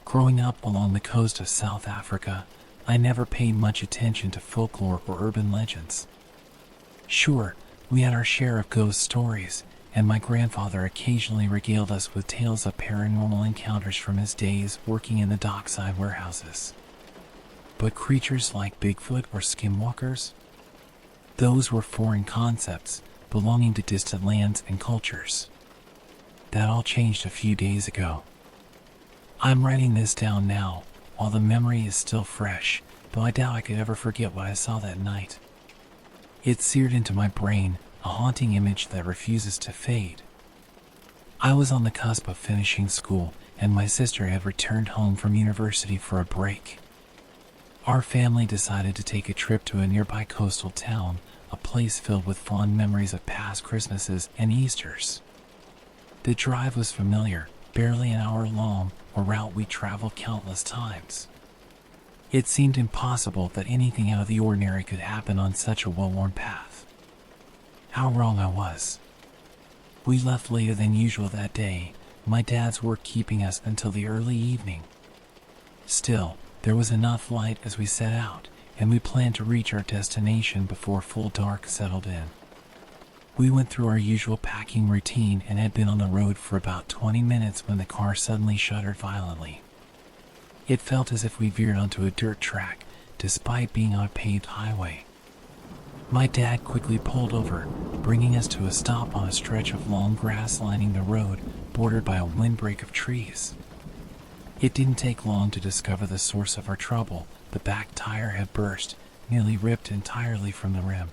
Growing up along the coast of South Africa, I never paid much attention to folklore or urban legends. Sure, we had our share of ghost stories, and my grandfather occasionally regaled us with tales of paranormal encounters from his days working in the dockside warehouses. But creatures like Bigfoot or skinwalkers? Those were foreign concepts belonging to distant lands and cultures. That all changed a few days ago. I'm writing this down now, while the memory is still fresh, though I doubt I could ever forget what I saw that night. It's seared into my brain, a haunting image that refuses to fade. I was on the cusp of finishing school, and my sister had returned home from university for a break. Our family decided to take a trip to a nearby coastal town, a place filled with fond memories of past Christmases and Easters. The drive was familiar, barely an hour long, a route we traveled countless times. It seemed impossible that anything out of the ordinary could happen on such a well-worn path. How wrong I was. We left later than usual that day, my dad's work keeping us until the early evening. Still, there was enough light as we set out, and we planned to reach our destination before full dark settled in. We went through our usual packing routine and had been on the road for about 20 minutes when the car suddenly shuddered violently. It felt as if we veered onto a dirt track, despite being on a paved highway. My dad quickly pulled over, bringing us to a stop on a stretch of long grass lining the road, bordered by a windbreak of trees. It didn't take long to discover the source of our trouble. The back tire had burst, nearly ripped entirely from the rim.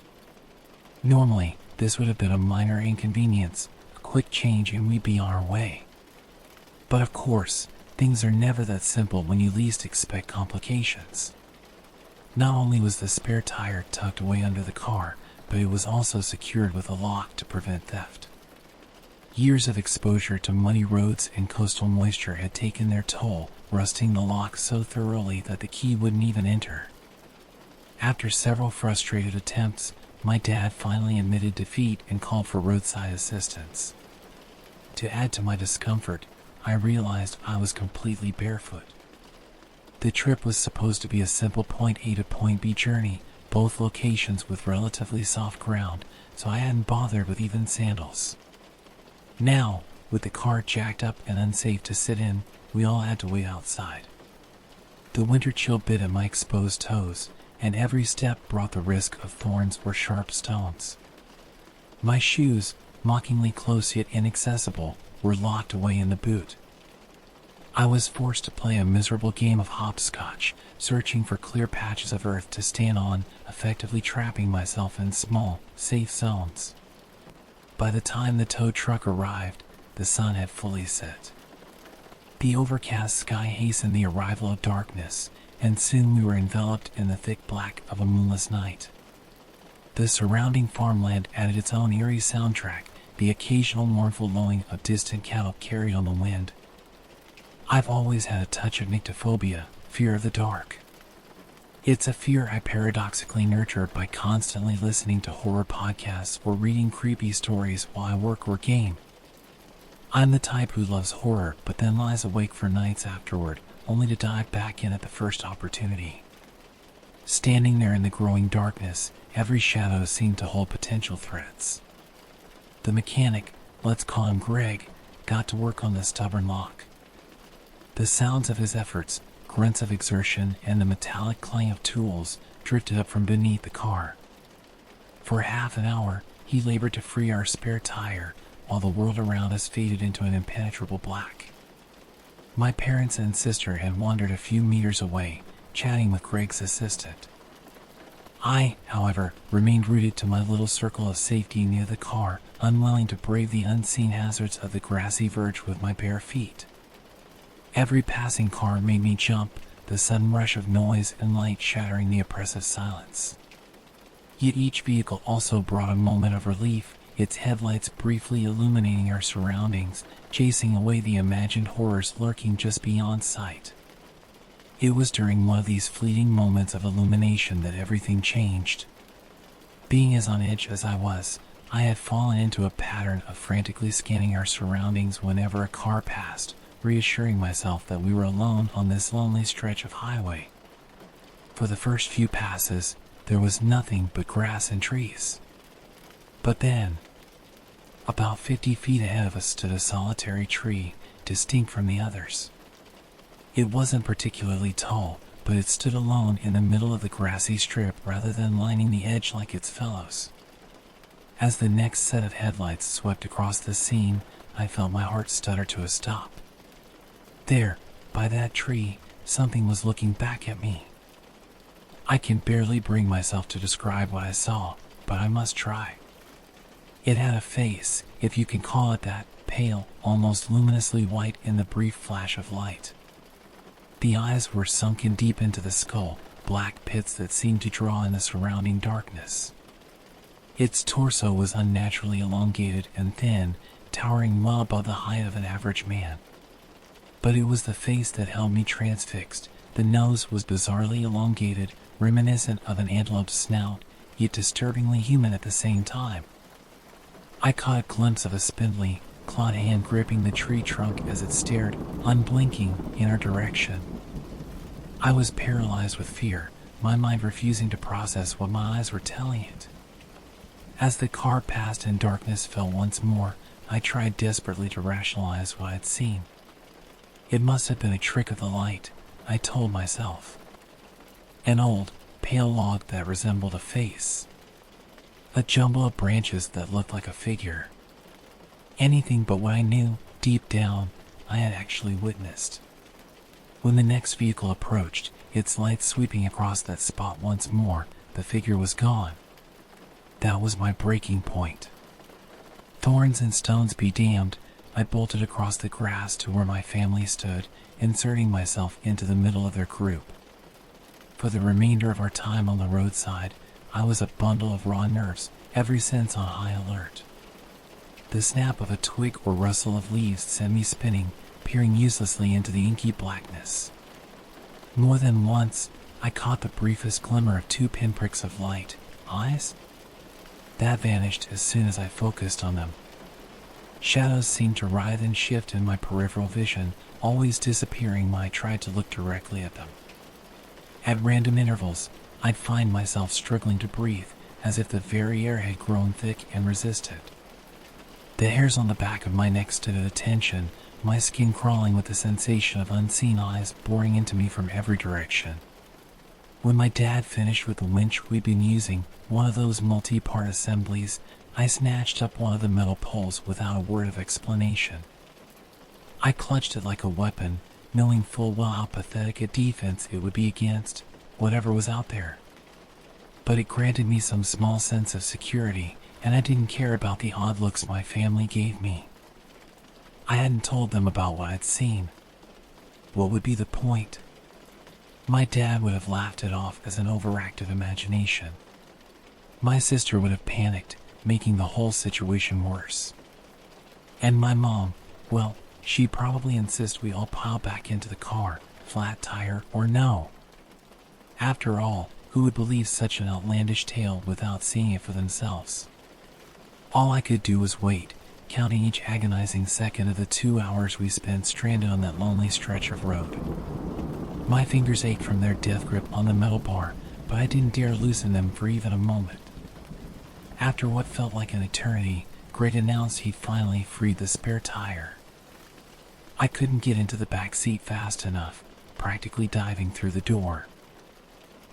Normally, this would have been a minor inconvenience, a quick change and we'd be on our way. But of course, things are never that simple when you least expect complications. Not only was the spare tire tucked away under the car, but it was also secured with a lock to prevent theft. Years of exposure to muddy roads and coastal moisture had taken their toll, rusting the lock so thoroughly that the key wouldn't even enter. After several frustrated attempts, my dad finally admitted defeat and called for roadside assistance. To add to my discomfort, I realized I was completely barefoot. The trip was supposed to be a simple point A to point B journey, both locations with relatively soft ground, so I hadn't bothered with even sandals. Now, with the car jacked up and unsafe to sit in, we all had to wait outside. The winter chill bit at my exposed toes, and every step brought the risk of thorns or sharp stones. My shoes, mockingly close yet inaccessible, were locked away in the boot. I was forced to play a miserable game of hopscotch, searching for clear patches of earth to stand on, effectively trapping myself in small, safe zones. By the time the tow truck arrived, the sun had fully set. The overcast sky hastened the arrival of darkness, and soon we were enveloped in the thick black of a moonless night. The surrounding farmland added its own eerie soundtrack, the occasional mournful lowing of distant cattle carried on the wind. I've always had a touch of nyctophobia, fear of the dark. It's a fear I paradoxically nurtured by constantly listening to horror podcasts or reading creepy stories while I work or game. I'm the type who loves horror but then lies awake for nights afterward, only to dive back in at the first opportunity. Standing there in the growing darkness, every shadow seemed to hold potential threats. The mechanic, let's call him Greg, got to work on the stubborn lock. The sounds of his efforts, grunts of exertion, and the metallic clang of tools drifted up from beneath the car. For half an hour, he labored to free our spare tire, while the world around us faded into an impenetrable black. My parents and sister had wandered a few meters away, chatting with Greg's assistant. I, however, remained rooted to my little circle of safety near the car, unwilling to brave the unseen hazards of the grassy verge with my bare feet. Every passing car made me jump, the sudden rush of noise and light shattering the oppressive silence. Yet each vehicle also brought a moment of relief, its headlights briefly illuminating our surroundings, chasing away the imagined horrors lurking just beyond sight. It was during one of these fleeting moments of illumination that everything changed. Being as on edge as I was, I had fallen into a pattern of frantically scanning our surroundings whenever a car passed, reassuring myself that we were alone on this lonely stretch of highway. For the first few passes, there was nothing but grass and trees. But then, about 50 feet ahead of us stood a solitary tree, distinct from the others. It wasn't particularly tall, but it stood alone in the middle of the grassy strip rather than lining the edge like its fellows. As the next set of headlights swept across the scene, I felt my heart stutter to a stop. There, by that tree, something was looking back at me. I can barely bring myself to describe what I saw, but I must try. It had a face, if you can call it that, pale, almost luminously white in the brief flash of light. The eyes were sunken deep into the skull, black pits that seemed to draw in the surrounding darkness. Its torso was unnaturally elongated and thin, towering well above the height of an average man. But it was the face that held me transfixed. The nose was bizarrely elongated, reminiscent of an antelope's snout, yet disturbingly human at the same time. I caught a glimpse of a spindly, clawed hand gripping the tree trunk as it stared, unblinking, in our direction. I was paralyzed with fear, my mind refusing to process what my eyes were telling it. As the car passed and darkness fell once more, I tried desperately to rationalize what I had seen. It must have been a trick of the light, I told myself. An old, pale log that resembled a face. A jumble of branches that looked like a figure. Anything but what I knew, deep down, I had actually witnessed. When the next vehicle approached, its light sweeping across that spot once more, the figure was gone. That was my breaking point. Thorns and stones be damned, I bolted across the grass to where my family stood, inserting myself into the middle of their group. For the remainder of our time on the roadside, I was a bundle of raw nerves, every sense on high alert. The snap of a twig or rustle of leaves sent me spinning, peering uselessly into the inky blackness. More than once, I caught the briefest glimmer of 2 pinpricks of light. Eyes? That vanished as soon as I focused on them. Shadows seemed to writhe and shift in my peripheral vision, always disappearing when I tried to look directly at them. At random intervals, I'd find myself struggling to breathe, as if the very air had grown thick and resisted. The hairs on the back of my neck stood at attention, my skin crawling with the sensation of unseen eyes boring into me from every direction. When my dad finished with the winch we'd been using, one of those multi-part assemblies, I snatched up one of the metal poles without a word of explanation. I clutched it like a weapon, knowing full well how pathetic a defense it would be against whatever was out there. But it granted me some small sense of security, and I didn't care about the odd looks my family gave me. I hadn't told them about what I'd seen. What would be the point? My dad would have laughed it off as an overactive imagination. My sister would have panicked, making the whole situation worse. And my mom, well, she'd probably insist we all pile back into the car, flat tire or no. After all, who would believe such an outlandish tale without seeing it for themselves? All I could do was wait, counting each agonizing second of the 2 hours we spent stranded on that lonely stretch of road. My fingers ached from their death grip on the metal bar, but I didn't dare loosen them for even a moment. After what felt like an eternity, Grit announced he'd finally freed the spare tire. I couldn't get into the back seat fast enough, practically diving through the door.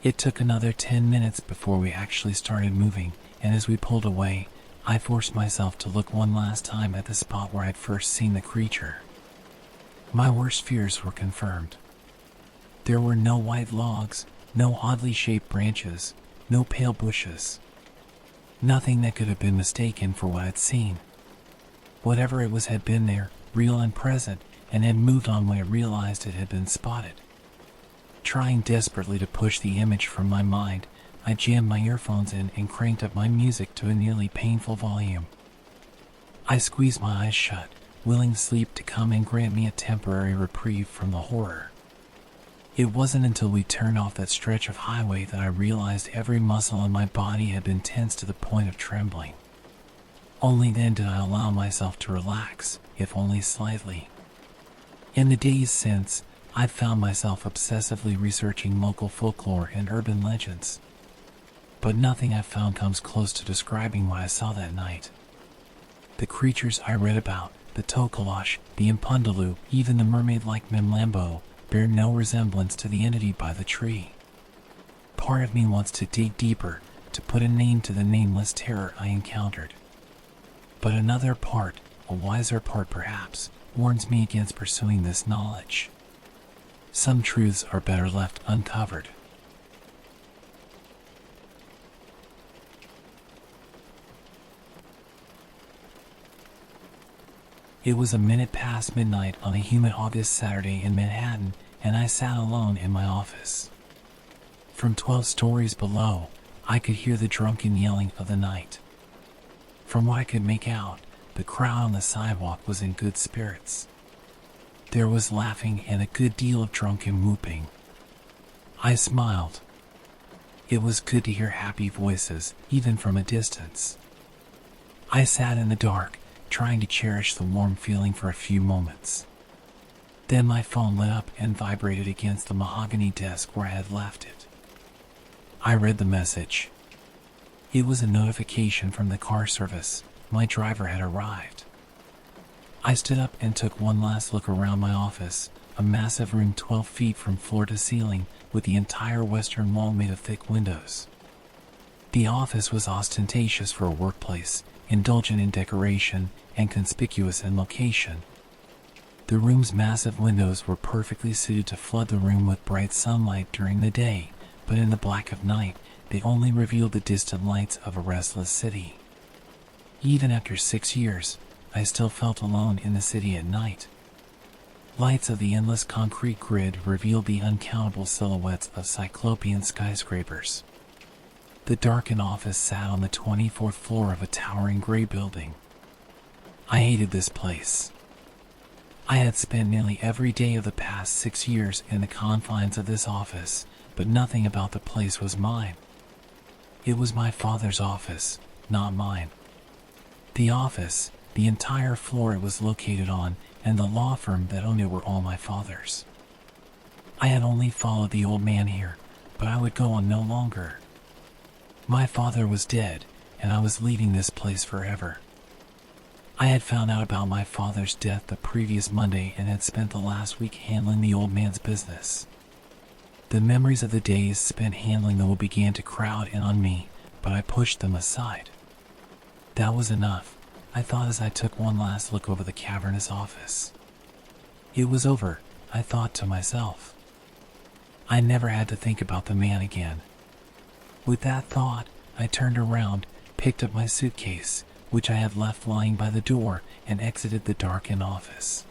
It took another 10 minutes before we actually started moving, and as we pulled away, I forced myself to look one last time at the spot where I'd first seen the creature. My worst fears were confirmed. There were no white logs, no oddly shaped branches, no pale bushes. Nothing that could have been mistaken for what I'd seen. Whatever it was had been there, real and present, and had moved on when it realized it had been spotted. Trying desperately to push the image from my mind, I jammed my earphones in and cranked up my music to a nearly painful volume. I squeezed my eyes shut, willing sleep to come and grant me a temporary reprieve from the horror. It wasn't until we turned off that stretch of highway that I realized every muscle in my body had been tense to the point of trembling. Only then did I allow myself to relax, if only slightly. In the days since, I've found myself obsessively researching local folklore and urban legends. But nothing I've found comes close to describing what I saw that night. The creatures I read about, the Tokalash, the Impundaloo, even the mermaid-like Mimlambo, bear no resemblance to the entity by the tree. Part of me wants to dig deeper, to put a name to the nameless terror I encountered. But another part, a wiser part perhaps, warns me against pursuing this knowledge. Some truths are better left uncovered. It was a minute past midnight on a humid August Saturday in Manhattan, and I sat alone in my office. From 12 stories below, I could hear the drunken yelling of the night. From what I could make out, the crowd on the sidewalk was in good spirits. There was laughing and a good deal of drunken whooping. I smiled. It was good to hear happy voices, even from a distance. I sat in the dark, trying to cherish the warm feeling for a few moments. Then my phone lit up and vibrated against the mahogany desk where I had left it. I read the message. It was a notification from the car service. My driver had arrived. I stood up and took one last look around my office, a massive room 12 feet from floor to ceiling, with the entire western wall made of thick windows. The office was ostentatious for a workplace, indulgent in decoration, and conspicuous in location. The room's massive windows were perfectly suited to flood the room with bright sunlight during the day, but in the black of night, they only revealed the distant lights of a restless city. Even after 6 years, I still felt alone in the city at night. Lights of the endless concrete grid revealed the uncountable silhouettes of cyclopean skyscrapers. The darkened office sat on the 24th floor of a towering gray building. I hated this place. I had spent nearly every day of the past 6 years in the confines of this office, but nothing about the place was mine. It was my father's office, not mine. The office, the entire floor it was located on, and the law firm that owned it were all my father's. I had only followed the old man here, but I would go on no longer. My father was dead, and I was leaving this place forever. I had found out about my father's death the previous Monday and had spent the last week handling the old man's business. The memories of the days spent handling the will began to crowd in on me, but I pushed them aside. That was enough, I thought as I took one last look over the cavernous office. It was over, I thought to myself. I never had to think about the man again. With that thought, I turned around, picked up my suitcase, which I had left lying by the door, and exited the darkened office.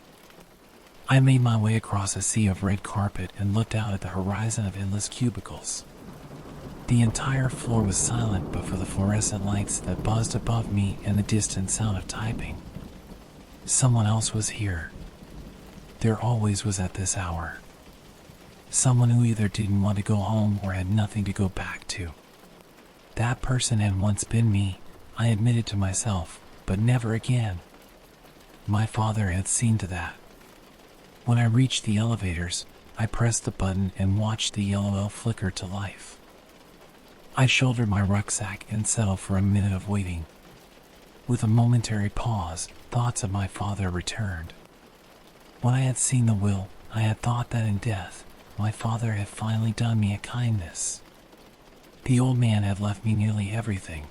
I made my way across a sea of red carpet and looked out at the horizon of endless cubicles. The entire floor was silent but for the fluorescent lights that buzzed above me and the distant sound of typing. Someone else was here. There always was at this hour. Someone who either didn't want to go home or had nothing to go back to. That person had once been me, I admitted to myself, but never again. My father had seen to that. When I reached the elevators, I pressed the button and watched the yellow elf flicker to life. I shouldered my rucksack and settled for a minute of waiting. With a momentary pause, thoughts of my father returned. When I had seen the will, I had thought that in death, my father had finally done me a kindness. The old man had left me nearly everything.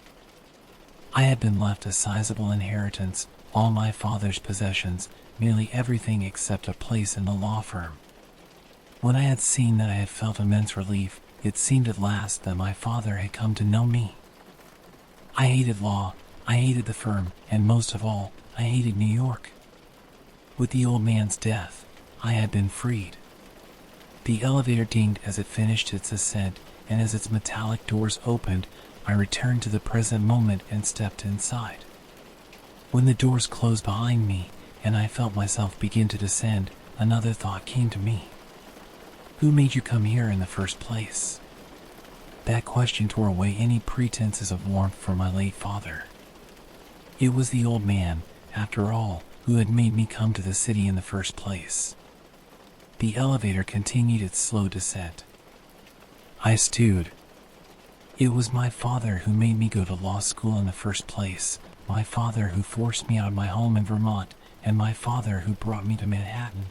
I had been left a sizable inheritance, all my father's possessions, nearly everything except a place in the law firm. When I had seen that, I had felt immense relief. It seemed at last that my father had come to know me. I hated law, I hated the firm, and most of all, I hated New York. With the old man's death, I had been freed. The elevator dinged as it finished its ascent, and as its metallic doors opened, I returned to the present moment and stepped inside. When the doors closed behind me, and I felt myself begin to descend, another thought came to me. Who made you come here in the first place? That question tore away any pretenses of warmth from my late father. It was the old man, after all, who had made me come to the city in the first place. The elevator continued its slow descent. I stewed. It was my father who made me go to law school in the first place, my father who forced me out of my home in Vermont, and my father who brought me to Manhattan.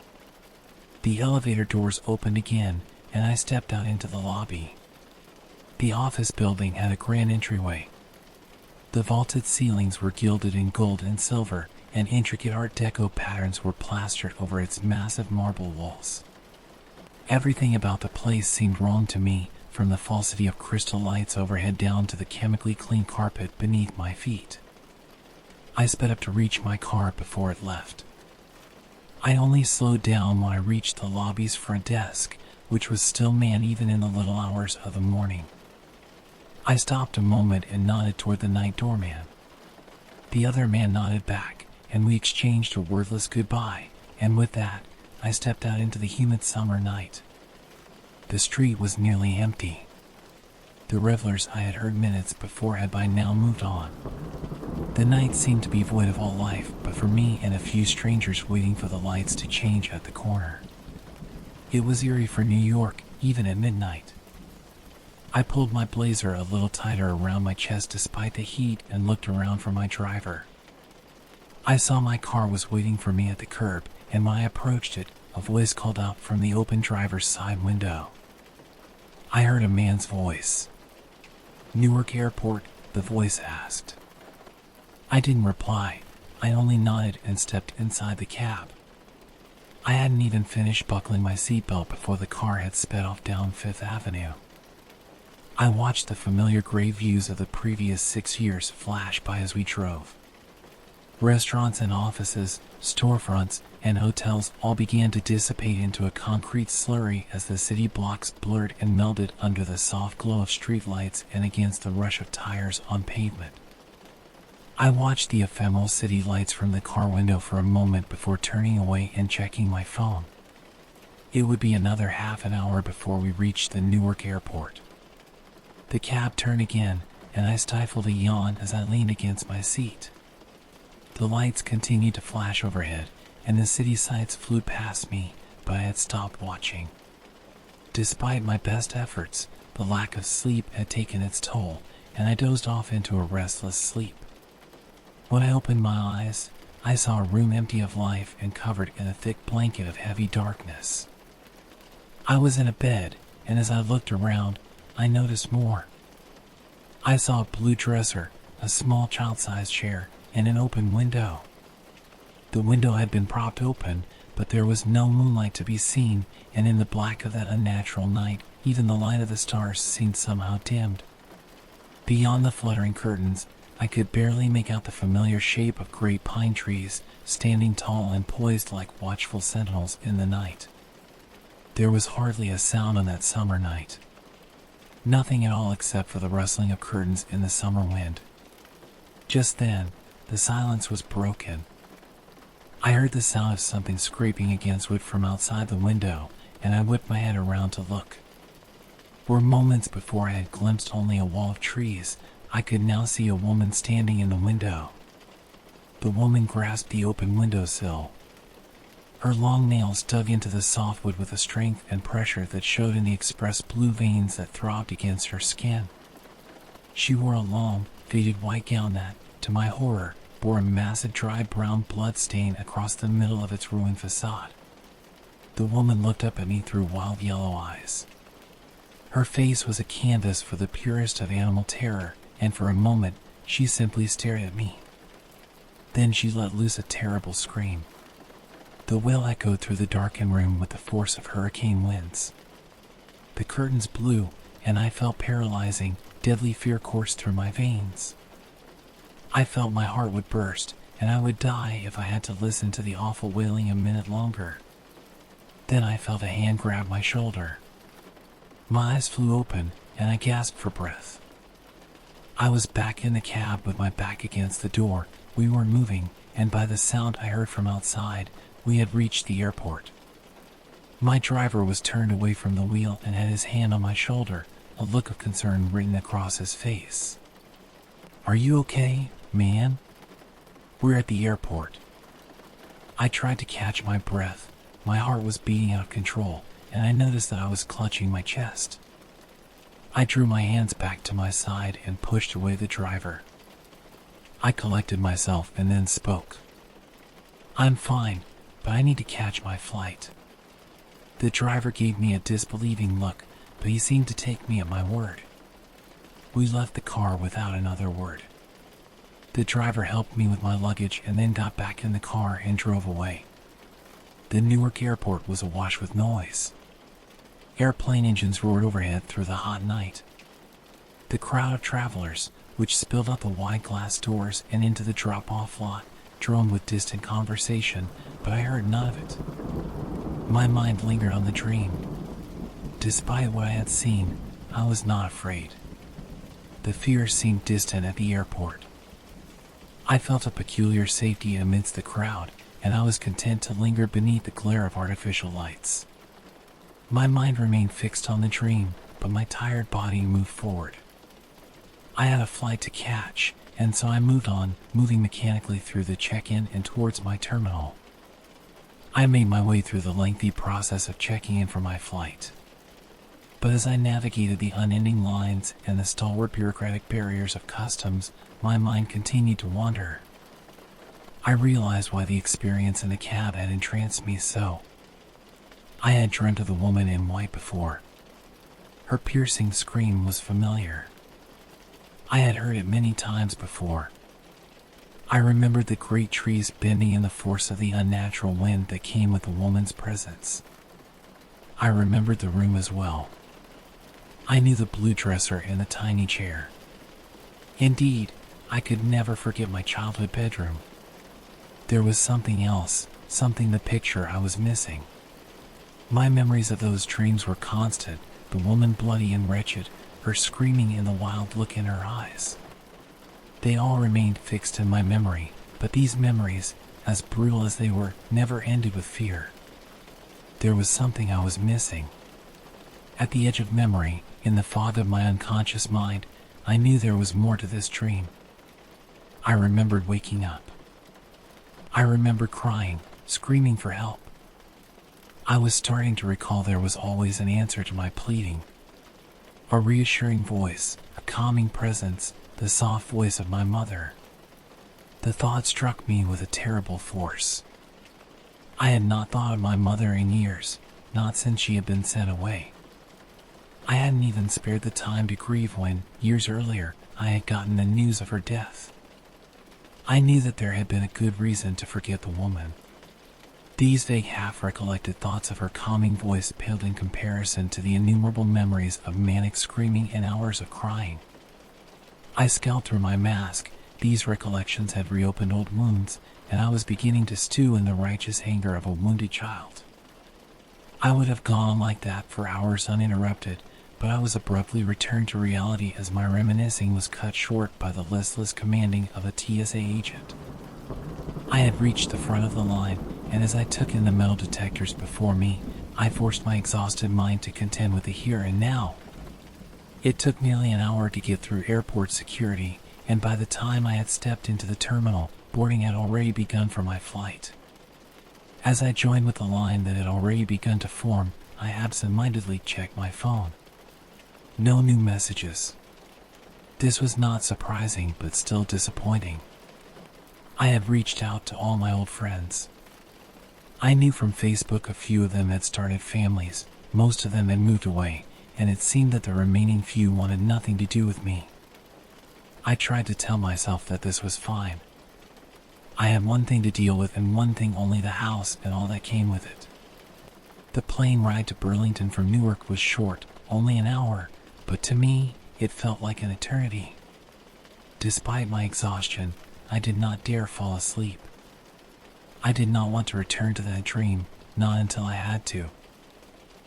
The elevator doors opened again, and I stepped out into the lobby. The office building had a grand entryway. The vaulted ceilings were gilded in gold and silver, and intricate Art Deco patterns were plastered over its massive marble walls. Everything about the place seemed wrong to me, from the falsity of crystal lights overhead down to the chemically clean carpet beneath my feet. I sped up to reach my car before it left. I only slowed down when I reached the lobby's front desk, which was still manned even in the little hours of the morning. I stopped a moment and nodded toward the night doorman. The other man nodded back, and we exchanged a wordless goodbye, and with that, I stepped out into the humid summer night. The street was nearly empty. The revelers I had heard minutes before had by now moved on. The night seemed to be void of all life, but for me and a few strangers waiting for the lights to change at the corner. It was eerie for New York, even at midnight. I pulled my blazer a little tighter around my chest despite the heat and looked around for my driver. I saw my car was waiting for me at the curb, and when I approached it, a voice called out from the open driver's side window. I heard a man's voice. "Newark Airport?" the voice asked. I didn't reply. I only nodded and stepped inside the cab. I hadn't even finished buckling my seatbelt before the car had sped off down Fifth Avenue. I watched the familiar gray views of the previous 6 years flash by as we drove. Restaurants and offices, storefronts, and hotels all began to dissipate into a concrete slurry as the city blocks blurred and melded under the soft glow of streetlights and against the rush of tires on pavement. I watched the ephemeral city lights from the car window for a moment before turning away and checking my phone. It would be another half an hour before we reached the Newark Airport. The cab turned again, and I stifled a yawn as I leaned against my seat. The lights continued to flash overhead, and the city sights flew past me, but I had stopped watching. Despite my best efforts, the lack of sleep had taken its toll, and I dozed off into a restless sleep. When I opened my eyes, I saw a room empty of life and covered in a thick blanket of heavy darkness. I was in a bed, and as I looked around, I noticed more. I saw a blue dresser, a small child-sized chair, and an open window. The window had been propped open, but there was no moonlight to be seen, and in the black of that unnatural night, even the light of the stars seemed somehow dimmed. Beyond the fluttering curtains, I could barely make out the familiar shape of great pine trees, standing tall and poised like watchful sentinels in the night. There was hardly a sound on that summer night. Nothing at all except for the rustling of curtains in the summer wind. Just then, the silence was broken. I heard the sound of something scraping against wood from outside the window, and I whipped my head around to look. Where moments before I had glimpsed only a wall of trees, I could now see a woman standing in the window. The woman grasped the open windowsill. Her long nails dug into the softwood with a strength and pressure that showed in the express blue veins that throbbed against her skin. She wore a long, faded white gown that, to my horror, bore a massive dry brown blood stain across the middle of its ruined facade. The woman looked up at me through wild yellow eyes. Her face was a canvas for the purest of animal terror, and for a moment, she simply stared at me. Then she let loose a terrible scream. The wail echoed through the darkened room with the force of hurricane winds. The curtains blew, and I felt paralyzing, deadly fear course through my veins. I felt my heart would burst, and I would die if I had to listen to the awful wailing a minute longer. Then I felt a hand grab my shoulder. My eyes flew open, and I gasped for breath. I was back in the cab with my back against the door. We were moving, and by the sound I heard from outside, we had reached the airport. My driver was turned away from the wheel and had his hand on my shoulder, a look of concern written across his face. "Are you okay, man? We're at the airport." I tried to catch my breath, My heart was beating out of control, and I noticed that I was clutching my chest. I drew my hands back to my side and pushed away the driver. I collected myself and then spoke. "I'm fine, but I need to catch my flight." The driver gave me a disbelieving look, but he seemed to take me at my word. We left the car without another word. The driver helped me with my luggage and then got back in the car and drove away. The Newark airport was awash with noise. Airplane engines roared overhead through the hot night. The crowd of travelers, which spilled out the wide glass doors and into the drop-off lot, droned with distant conversation, but I heard none of it. My mind lingered on the dream. Despite what I had seen, I was not afraid. The fear seemed distant at the airport. I felt a peculiar safety amidst the crowd, and I was content to linger beneath the glare of artificial lights. My mind remained fixed on the dream, but my tired body moved forward. I had a flight to catch, and so I moved on, moving mechanically through the check-in and towards my terminal. I made my way through the lengthy process of checking in for my flight. But as I navigated the unending lines and the stalwart bureaucratic barriers of customs, my mind continued to wander. I realized why the experience in the cab had entranced me so. I had dreamt of the woman in white before. Her piercing scream was familiar. I had heard it many times before. I remembered the great trees bending in the force of the unnatural wind that came with the woman's presence. I remembered the room as well. I knew the blue dresser and the tiny chair. Indeed, I could never forget my childhood bedroom. There was something else, something the picture I was missing. My memories of those dreams were constant, the woman bloody and wretched, her screaming and the wild look in her eyes. They all remained fixed in my memory, but these memories, as brutal as they were, never ended with fear. There was something I was missing. At the edge of memory, in the fog of my unconscious mind, I knew there was more to this dream. I remembered waking up. I remembered crying, screaming for help. I was starting to recall there was always an answer to my pleading. A reassuring voice, a calming presence, the soft voice of my mother. The thought struck me with a terrible force. I had not thought of my mother in years, not since she had been sent away. I hadn't even spared the time to grieve when, years earlier, I had gotten the news of her death. I knew that there had been a good reason to forget the woman. These vague half-recollected thoughts of her calming voice paled in comparison to the innumerable memories of manic screaming and hours of crying. I scowled through my mask. These recollections had reopened old wounds, and I was beginning to stew in the righteous anger of a wounded child. I would have gone on like that for hours uninterrupted, but I was abruptly returned to reality as my reminiscing was cut short by the listless commanding of a TSA agent. I had reached the front of the line, and as I took in the metal detectors before me, I forced my exhausted mind to contend with the here and now. It took nearly an hour to get through airport security, and by the time I had stepped into the terminal, boarding had already begun for my flight. As I joined with the line that had already begun to form, I absent-mindedly checked my phone. No new messages. This was not surprising, but still disappointing. I had reached out to all my old friends. I knew from Facebook a few of them had started families, most of them had moved away, and it seemed that the remaining few wanted nothing to do with me. I tried to tell myself that this was fine. I had one thing to deal with and one thing only, the house and all that came with it. The plane ride to Burlington from Newark was short, only an hour, but to me, it felt like an eternity. Despite my exhaustion, I did not dare fall asleep. I did not want to return to that dream, not until I had to.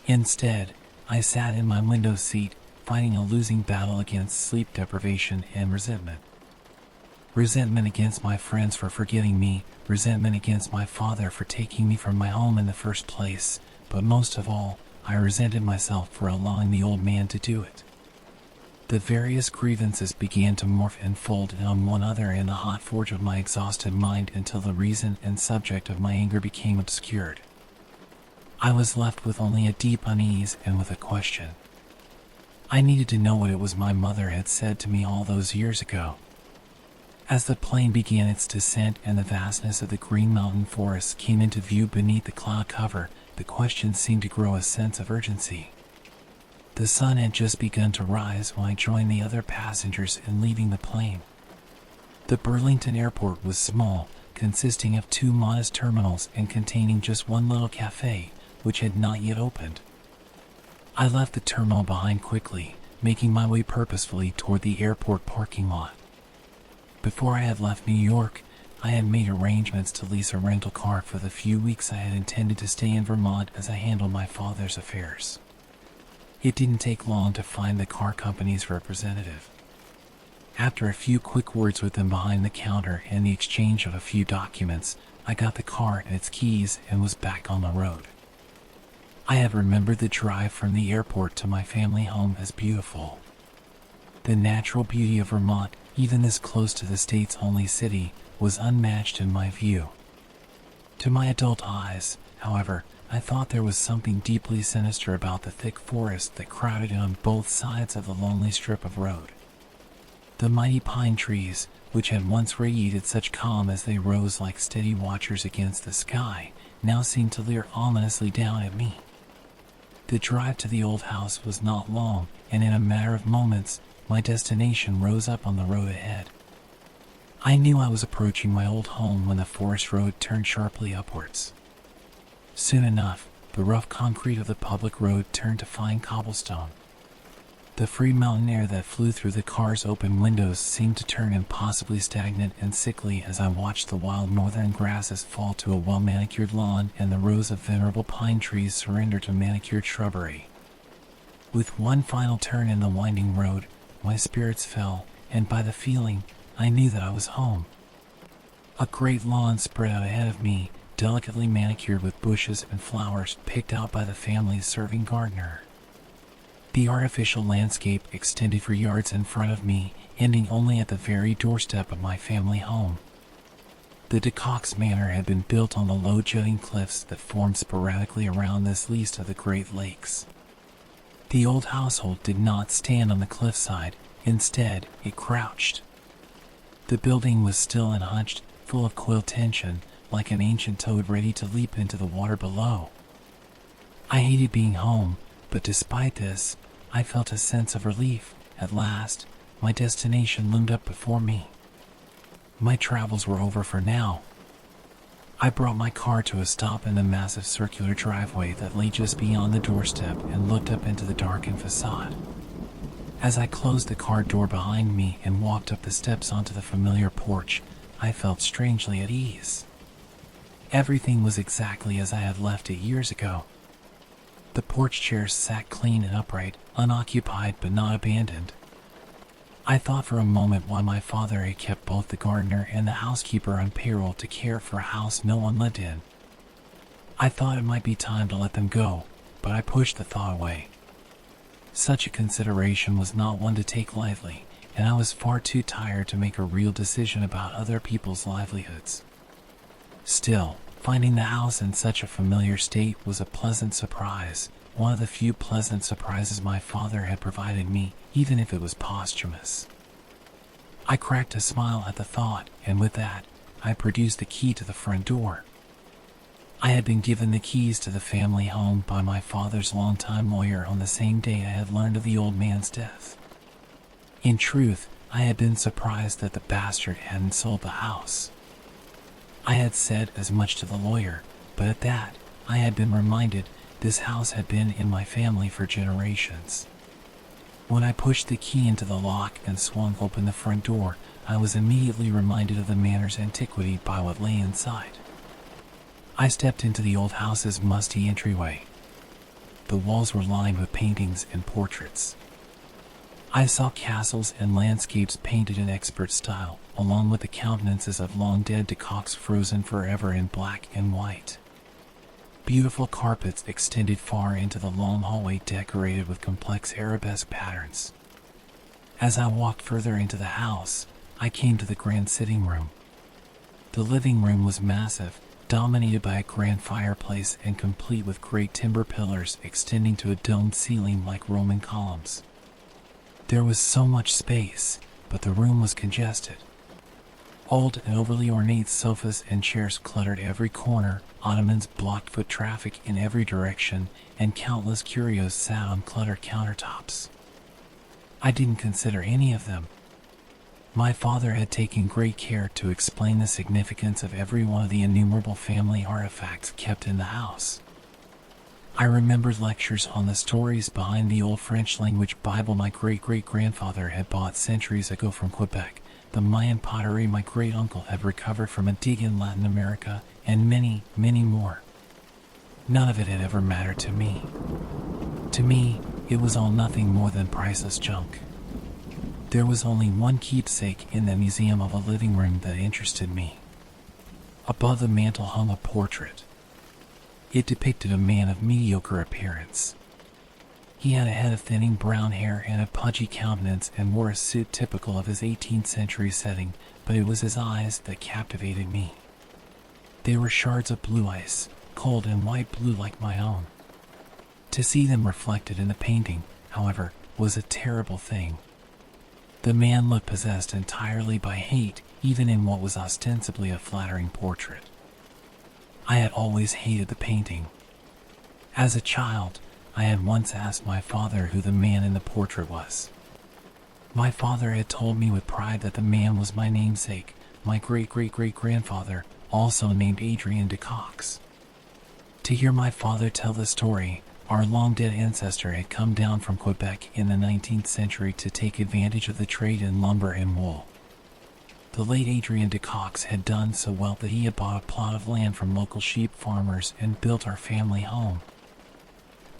Instead, I sat in my window seat, fighting a losing battle against sleep deprivation and resentment. Resentment against my friends for forgetting me, resentment against my father for taking me from my home in the first place, but most of all, I resented myself for allowing the old man to do it. The various grievances began to morph and fold on one another in the hot forge of my exhausted mind until the reason and subject of my anger became obscured. I was left with only a deep unease and with a question. I needed to know what it was my mother had said to me all those years ago. As the plane began its descent and the vastness of the Green Mountain Forest came into view beneath the cloud cover, the question seemed to grow a sense of urgency. The sun had just begun to rise when I joined the other passengers in leaving the plane. The Burlington Airport was small, consisting of 2 modest terminals and containing just one little cafe, which had not yet opened. I left the terminal behind quickly, making my way purposefully toward the airport parking lot. Before I had left New York, I had made arrangements to lease a rental car for the few weeks I had intended to stay in Vermont as I handled my father's affairs. It didn't take long to find the car company's representative. After a few quick words with them behind the counter and the exchange of a few documents, I got the car and its keys and was back on the road. I had remembered the drive from the airport to my family home as beautiful. The natural beauty of Vermont, even this close to the state's only city, was unmatched in my view. To my adult eyes, however, I thought there was something deeply sinister about the thick forest that crowded in on both sides of the lonely strip of road. The mighty pine trees, which had once radiated such calm as they rose like steady watchers against the sky, now seemed to leer ominously down at me. The drive to the old house was not long, and in a matter of moments, my destination rose up on the road ahead. I knew I was approaching my old home when the forest road turned sharply upwards. Soon enough, the rough concrete of the public road turned to fine cobblestone. The free mountain air that flew through the car's open windows seemed to turn impossibly stagnant and sickly as I watched the wild northern grasses fall to a well-manicured lawn and the rows of venerable pine trees surrender to manicured shrubbery. With one final turn in the winding road, my spirits fell, and by the feeling, I knew that I was home. A great lawn spread out ahead of me, delicately manicured with bushes and flowers picked out by the family's serving gardener. The artificial landscape extended for yards in front of me, ending only at the very doorstep of my family home. The de Cox Manor had been built on the low jutting cliffs that formed sporadically around this least of the Great Lakes. The old household did not stand on the cliffside, instead, it crouched. The building was still and hunched, full of coiled tension, like an ancient toad ready to leap into the water below. I hated being home, but despite this, I felt a sense of relief. At last, my destination loomed up before me. My travels were over for now. I brought my car to a stop in the massive circular driveway that lay just beyond the doorstep and looked up into the darkened facade. As I closed the car door behind me and walked up the steps onto the familiar porch, I felt strangely at ease. Everything was exactly as I had left it years ago. The porch chairs sat clean and upright, unoccupied but not abandoned. I thought for a moment why my father had kept both the gardener and the housekeeper on payroll to care for a house no one lived in. I thought it might be time to let them go, but I pushed the thought away. Such a consideration was not one to take lightly, and I was far too tired to make a real decision about other people's livelihoods. Still, finding the house in such a familiar state was a pleasant surprise, one of the few pleasant surprises my father had provided me, even if it was posthumous. I cracked a smile at the thought, and with that, I produced the key to the front door. I had been given the keys to the family home by my father's longtime lawyer on the same day I had learned of the old man's death. In truth, I had been surprised that the bastard hadn't sold the house. I had said as much to the lawyer, but at that, I had been reminded this house had been in my family for generations. When I pushed the key into the lock and swung open the front door, I was immediately reminded of the manor's antiquity by what lay inside. I stepped into the old house's musty entryway. The walls were lined with paintings and portraits. I saw castles and landscapes painted in expert style, along with the countenances of long-dead de Cox frozen forever in black and white. Beautiful carpets extended far into the long hallway decorated with complex arabesque patterns. As I walked further into the house, I came to the grand sitting room. The living room was massive, dominated by a grand fireplace and complete with great timber pillars extending to a domed ceiling like Roman columns. There was so much space, but the room was congested. Old and overly ornate sofas and chairs cluttered every corner, ottomans blocked foot traffic in every direction, and countless curios sat on cluttered countertops. I didn't consider any of them. My father had taken great care to explain the significance of every one of the innumerable family artifacts kept in the house. I remembered lectures on the stories behind the old French language Bible my great-great-grandfather had bought centuries ago from Quebec, the Mayan pottery my great-uncle had recovered from a dig in Latin America, and many, many more. None of it had ever mattered to me. To me, it was all nothing more than priceless junk. There was only one keepsake in the museum of a living room that interested me. Above the mantel hung a portrait. It depicted a man of mediocre appearance. He had a head of thinning brown hair and a pudgy countenance and wore a suit typical of his 18th century setting, but it was his eyes that captivated me. They were shards of blue ice, cold and white blue like my own. To see them reflected in the painting, however, was a terrible thing. The man looked possessed entirely by hate, even in what was ostensibly a flattering portrait. I had always hated the painting. As a child, I had once asked my father who the man in the portrait was. My father had told me with pride that the man was my namesake, my great-great-great-grandfather, also named Adrien de Cox. To hear my father tell the story, our long-dead ancestor had come down from Quebec in the 19th century to take advantage of the trade in lumber and wool. The late Adrien de Cox had done so well that he had bought a plot of land from local sheep farmers and built our family home.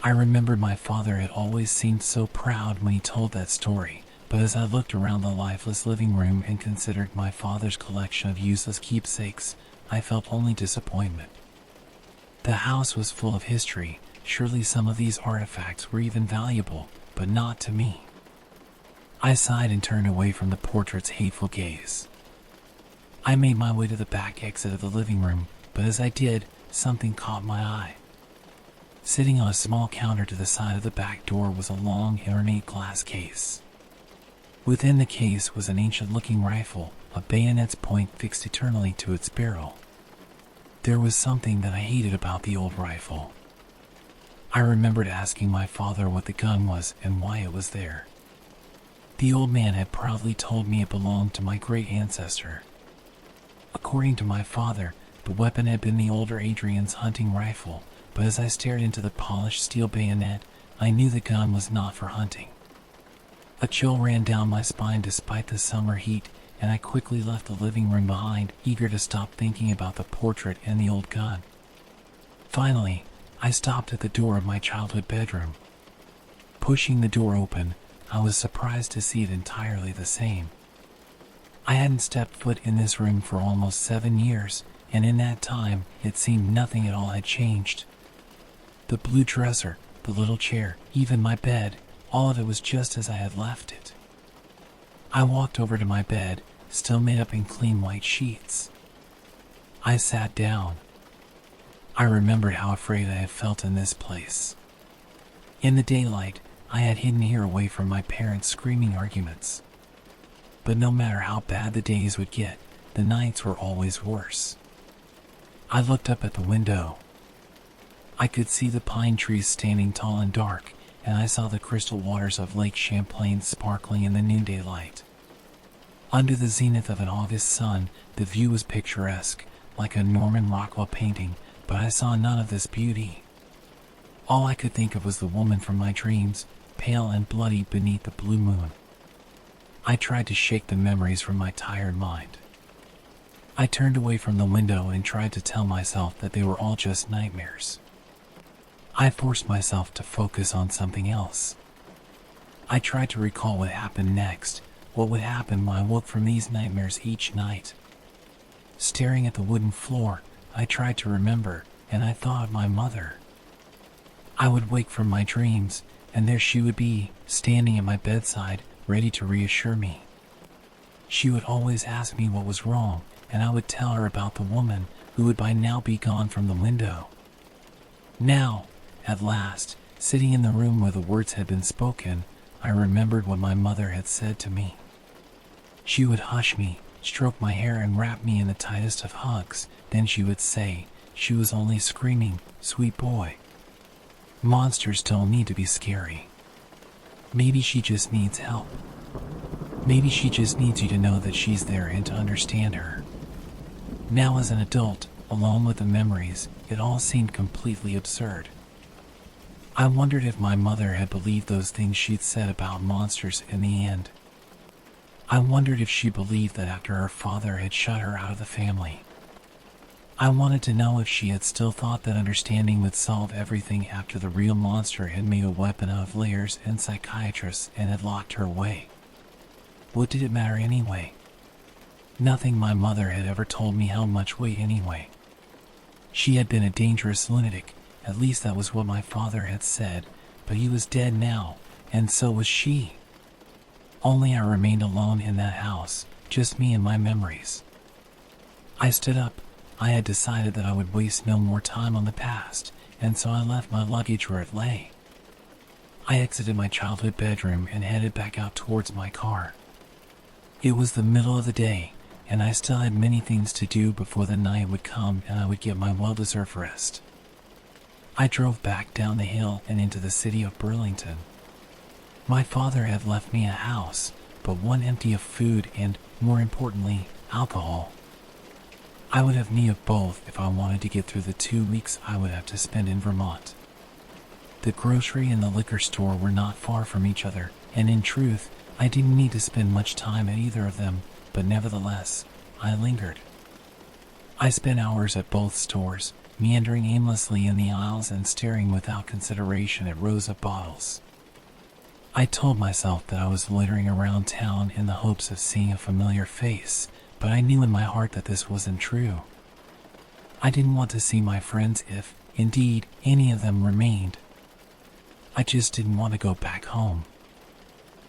I remembered my father had always seemed so proud when he told that story, but as I looked around the lifeless living room and considered my father's collection of useless keepsakes, I felt only disappointment. The house was full of history. Surely some of these artifacts were even valuable, but not to me. I sighed and turned away from the portrait's hateful gaze. I made my way to the back exit of the living room, but as I did, something caught my eye. Sitting on a small counter to the side of the back door was a long, ornate glass case. Within the case was an ancient-looking rifle, a bayonet's point fixed eternally to its barrel. There was something that I hated about the old rifle. I remembered asking my father what the gun was and why it was there. The old man had proudly told me it belonged to my great ancestor. According to my father, the weapon had been the older Adrien's hunting rifle, but as I stared into the polished steel bayonet, I knew the gun was not for hunting. A chill ran down my spine despite the summer heat, and I quickly left the living room behind, eager to stop thinking about the portrait and the old gun. Finally, I stopped at the door of my childhood bedroom. Pushing the door open, I was surprised to see it entirely the same. I hadn't stepped foot in this room for almost 7 years, and in that time, it seemed nothing at all had changed. The blue dresser, the little chair, even my bed, all of it was just as I had left it. I walked over to my bed, still made up in clean white sheets. I sat down. I remembered how afraid I had felt in this place. In the daylight, I had hidden here away from my parents' screaming arguments. But no matter how bad the days would get, the nights were always worse. I looked up at the window. I could see the pine trees standing tall and dark, and I saw the crystal waters of Lake Champlain sparkling in the noonday light. Under the zenith of an August sun, the view was picturesque, like a Norman Rockwell painting, but I saw none of this beauty. All I could think of was the woman from my dreams, pale and bloody beneath the blue moon. I tried to shake the memories from my tired mind. I turned away from the window and tried to tell myself that they were all just nightmares. I forced myself to focus on something else. I tried to recall what happened next, what would happen when I woke from these nightmares each night. Staring at the wooden floor, I tried to remember, and I thought of my mother. I would wake from my dreams, and there she would be, standing at my bedside, ready to reassure me. She would always ask me what was wrong, and I would tell her about the woman, who would by now be gone from the window. Now, at last, sitting in the room where the words had been spoken, I remembered what my mother had said to me. She would hush me, stroke my hair, and wrap me in the tightest of hugs. Then she would say, "She was only screaming, sweet boy. Monsters don't need to be scary. Maybe she just needs help. Maybe she just needs you to know that she's there and to understand her." Now, as an adult, alone with the memories, it all seemed completely absurd. I wondered if my mother had believed those things she'd said about monsters in the end. I wondered if she believed that after her father had shut her out of the family. I wanted to know if she had still thought that understanding would solve everything after the real monster had made a weapon out of layers and psychiatrists and had locked her away. What did it matter anyway? Nothing. My mother had ever told me how much weight anyway. She had been a dangerous lunatic, at least that was what my father had said, but he was dead now, and so was she. Only I remained alone in that house, just me and my memories. I stood up. I had decided that I would waste no more time on the past, and so I left my luggage where it lay. I exited my childhood bedroom and headed back out towards my car. It was the middle of the day, and I still had many things to do before the night would come and I would get my well-deserved rest. I drove back down the hill and into the city of Burlington. My father had left me a house, but one empty of food and, more importantly, alcohol. I would have need of both if I wanted to get through the 2 weeks I would have to spend in Vermont. The grocery and the liquor store were not far from each other, and in truth, I didn't need to spend much time at either of them, but nevertheless, I lingered. I spent hours at both stores, meandering aimlessly in the aisles and staring without consideration at rows of bottles. I told myself that I was loitering around town in the hopes of seeing a familiar face, but I knew in my heart that this wasn't true. I didn't want to see my friends if, indeed, any of them remained. I just didn't want to go back home.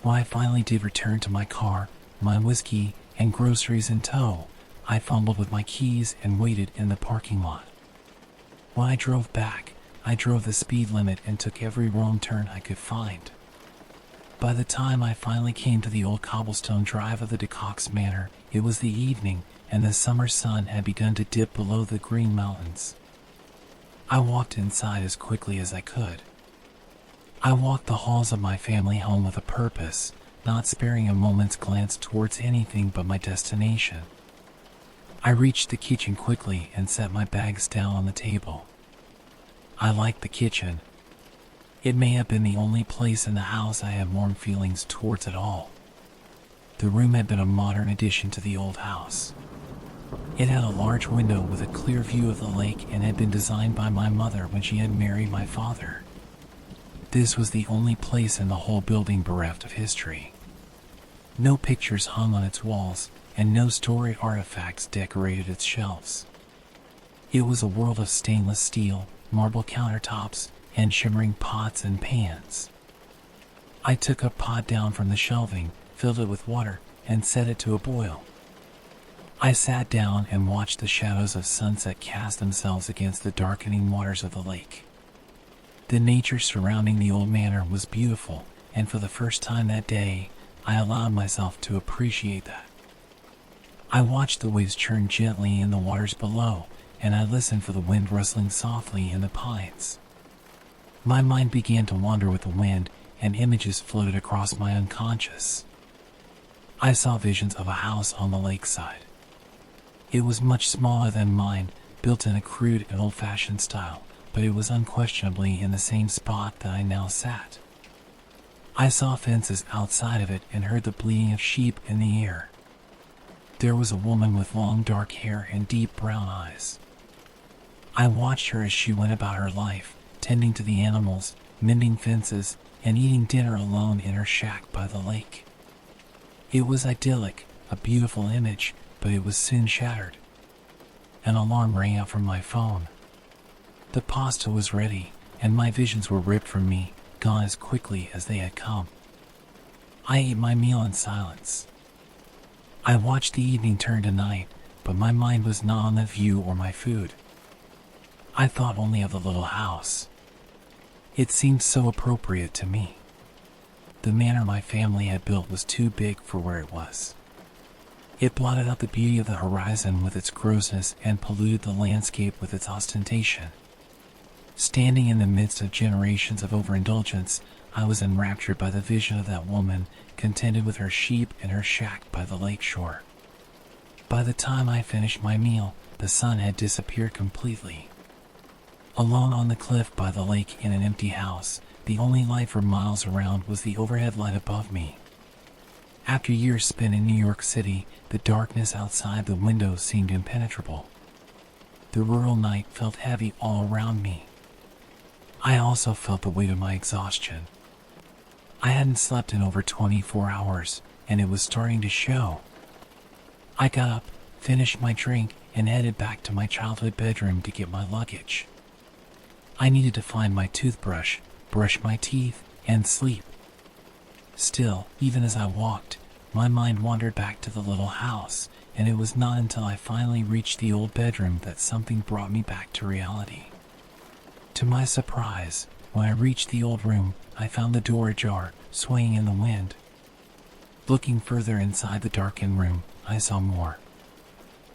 When I finally did return to my car, my whiskey and groceries in tow, I fumbled with my keys and waited in the parking lot. When I drove back, I drove the speed limit and took every wrong turn I could find. By the time I finally came to the old cobblestone drive of the DeCox Manor, it was the evening, and the summer sun had begun to dip below the green mountains. I walked inside as quickly as I could. I walked the halls of my family home with a purpose, not sparing a moment's glance towards anything but my destination. I reached the kitchen quickly and set my bags down on the table. I liked the kitchen. It may have been the only place in the house I had warm feelings towards at all. The room had been a modern addition to the old house. It had a large window with a clear view of the lake and had been designed by my mother when she had married my father. This was the only place in the whole building bereft of history. No pictures hung on its walls, and no storied artifacts decorated its shelves. It was a world of stainless steel, marble countertops, and shimmering pots and pans. I took a pot down from the shelving, filled it with water, and set it to a boil. I sat down and watched the shadows of sunset cast themselves against the darkening waters of the lake. The nature surrounding the old manor was beautiful, and for the first time that day, I allowed myself to appreciate that. I watched the waves churn gently in the waters below, and I listened for the wind rustling softly in the pines. My mind began to wander with the wind, and images floated across my unconscious. I saw visions of a house on the lakeside. It was much smaller than mine, built in a crude and old-fashioned style, but it was unquestionably in the same spot that I now sat. I saw fences outside of it and heard the bleating of sheep in the air. There was a woman with long dark hair and deep brown eyes. I watched her as she went about her life, tending to the animals, mending fences, and eating dinner alone in her shack by the lake. It was idyllic, a beautiful image, but it was soon shattered. An alarm rang out from my phone. The pasta was ready, and my visions were ripped from me, gone as quickly as they had come. I ate my meal in silence. I watched the evening turn to night, but my mind was not on the view or my food. I thought only of the little house. It seemed so appropriate to me. The manor my family had built was too big for where it was. It blotted out the beauty of the horizon with its grossness and polluted the landscape with its ostentation. Standing in the midst of generations of overindulgence, I was enraptured by the vision of that woman, contented with her sheep and her shack by the lake shore. By the time I finished my meal, the sun had disappeared completely. Alone on the cliff by the lake in an empty house, the only light for miles around was the overhead light above me. After years spent in New York City, the darkness outside the window seemed impenetrable. The rural night felt heavy all around me. I also felt the weight of my exhaustion. I hadn't slept in over 24 hours, and it was starting to show. I got up, finished my drink, and headed back to my childhood bedroom to get my luggage. I needed to find my toothbrush, brush my teeth, and sleep. Still, even as I walked, my mind wandered back to the little house, and it was not until I finally reached the old bedroom that something brought me back to reality. To my surprise, when I reached the old room, I found the door ajar, swaying in the wind. Looking further inside the darkened room, I saw more.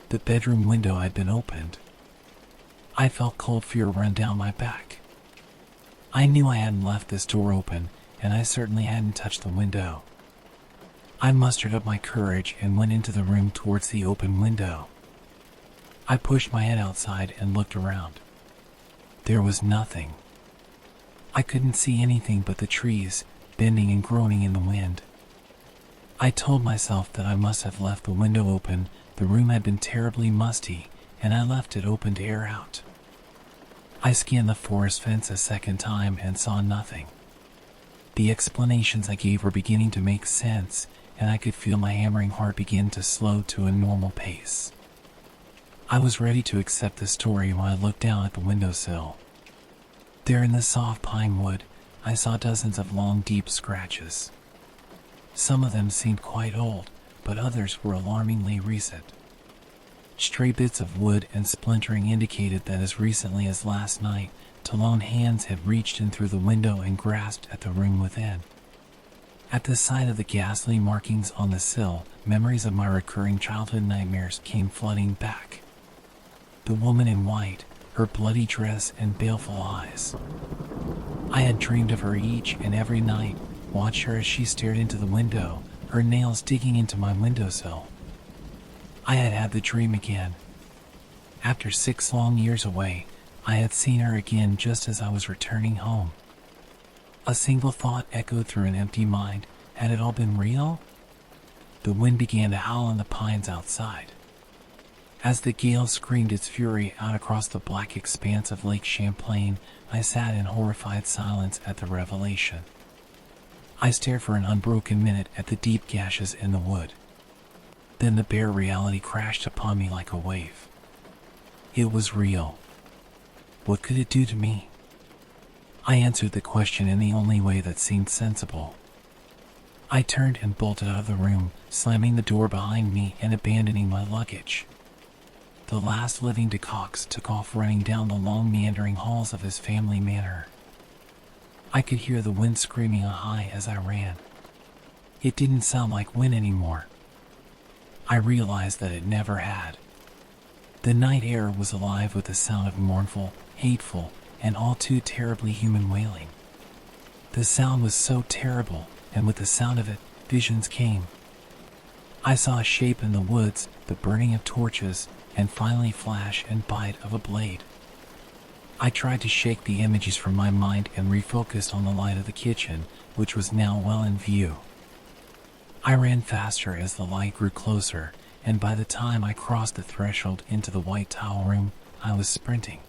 The bedroom window had been opened. I felt cold fear run down my back. I knew I hadn't left this door open, and I certainly hadn't touched the window. I mustered up my courage and went into the room towards the open window. I pushed my head outside and looked around. There was nothing. I couldn't see anything but the trees, bending and groaning in the wind. I told myself that I must have left the window open. The room had been terribly musty, and I left it open to air out. I scanned the forest fence a second time and saw nothing. The explanations I gave were beginning to make sense, and I could feel my hammering heart begin to slow to a normal pace. I was ready to accept the story when I looked down at the windowsill. There in the soft pine wood, I saw dozens of long, deep scratches. Some of them seemed quite old, but others were alarmingly recent. Stray bits of wood and splintering indicated that as recently as last night, Talon hands had reached in through the window and grasped at the room within. At the sight of the ghastly markings on the sill, memories of my recurring childhood nightmares came flooding back. The woman in white, her bloody dress and baleful eyes. I had dreamed of her each and every night, watched her as she stared into the window, her nails digging into my windowsill. I had had the dream again. After 6 long years away, I had seen her again just as I was returning home. A single thought echoed through an empty mind. Had it all been real? The wind began to howl in the pines outside. As the gale screamed its fury out across the black expanse of Lake Champlain, I sat in horrified silence at the revelation. I stared for an unbroken minute at the deep gashes in the wood. Then the bare reality crashed upon me like a wave. It was real. What could it do to me? I answered the question in the only way that seemed sensible. I turned and bolted out of the room, slamming the door behind me and abandoning my luggage. The last living DeCox took off running down the long meandering halls of his family manor. I could hear the wind screaming a high as I ran. It didn't sound like wind anymore. I realized that it never had. The night air was alive with the sound of mournful, hateful, and all too terribly human wailing. The sound was so terrible, and with the sound of it, visions came. I saw a shape in the woods, the burning of torches, and finally flash and bite of a blade. I tried to shake the images from my mind and refocused on the light of the kitchen, which was now well in view. I ran faster as the light grew closer, and by the time I crossed the threshold into the white tile room, I was sprinting.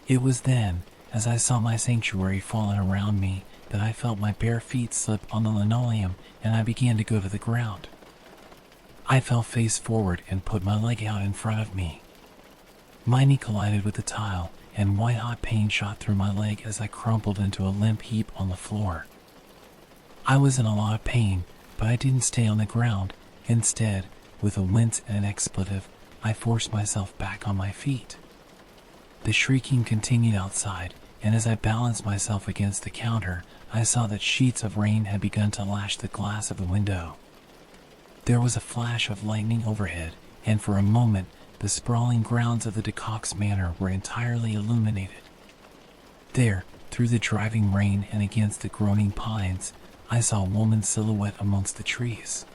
It was then, as I saw my sanctuary falling around me, that I felt my bare feet slip on the linoleum and I began to go to the ground. I fell face forward and put my leg out in front of me. My knee collided with the tile, and white-hot pain shot through my leg as I crumpled into a limp heap on the floor. I was in a lot of pain, but I didn't stay on the ground. Instead, with a wince and an expletive, I forced myself back on my feet. The shrieking continued outside, and as I balanced myself against the counter, I saw that sheets of rain had begun to lash the glass of the window. There was a flash of lightning overhead, and for a moment, the sprawling grounds of the de Cox Manor were entirely illuminated. There, through the driving rain and against the groaning pines, I saw a woman's silhouette amongst the trees.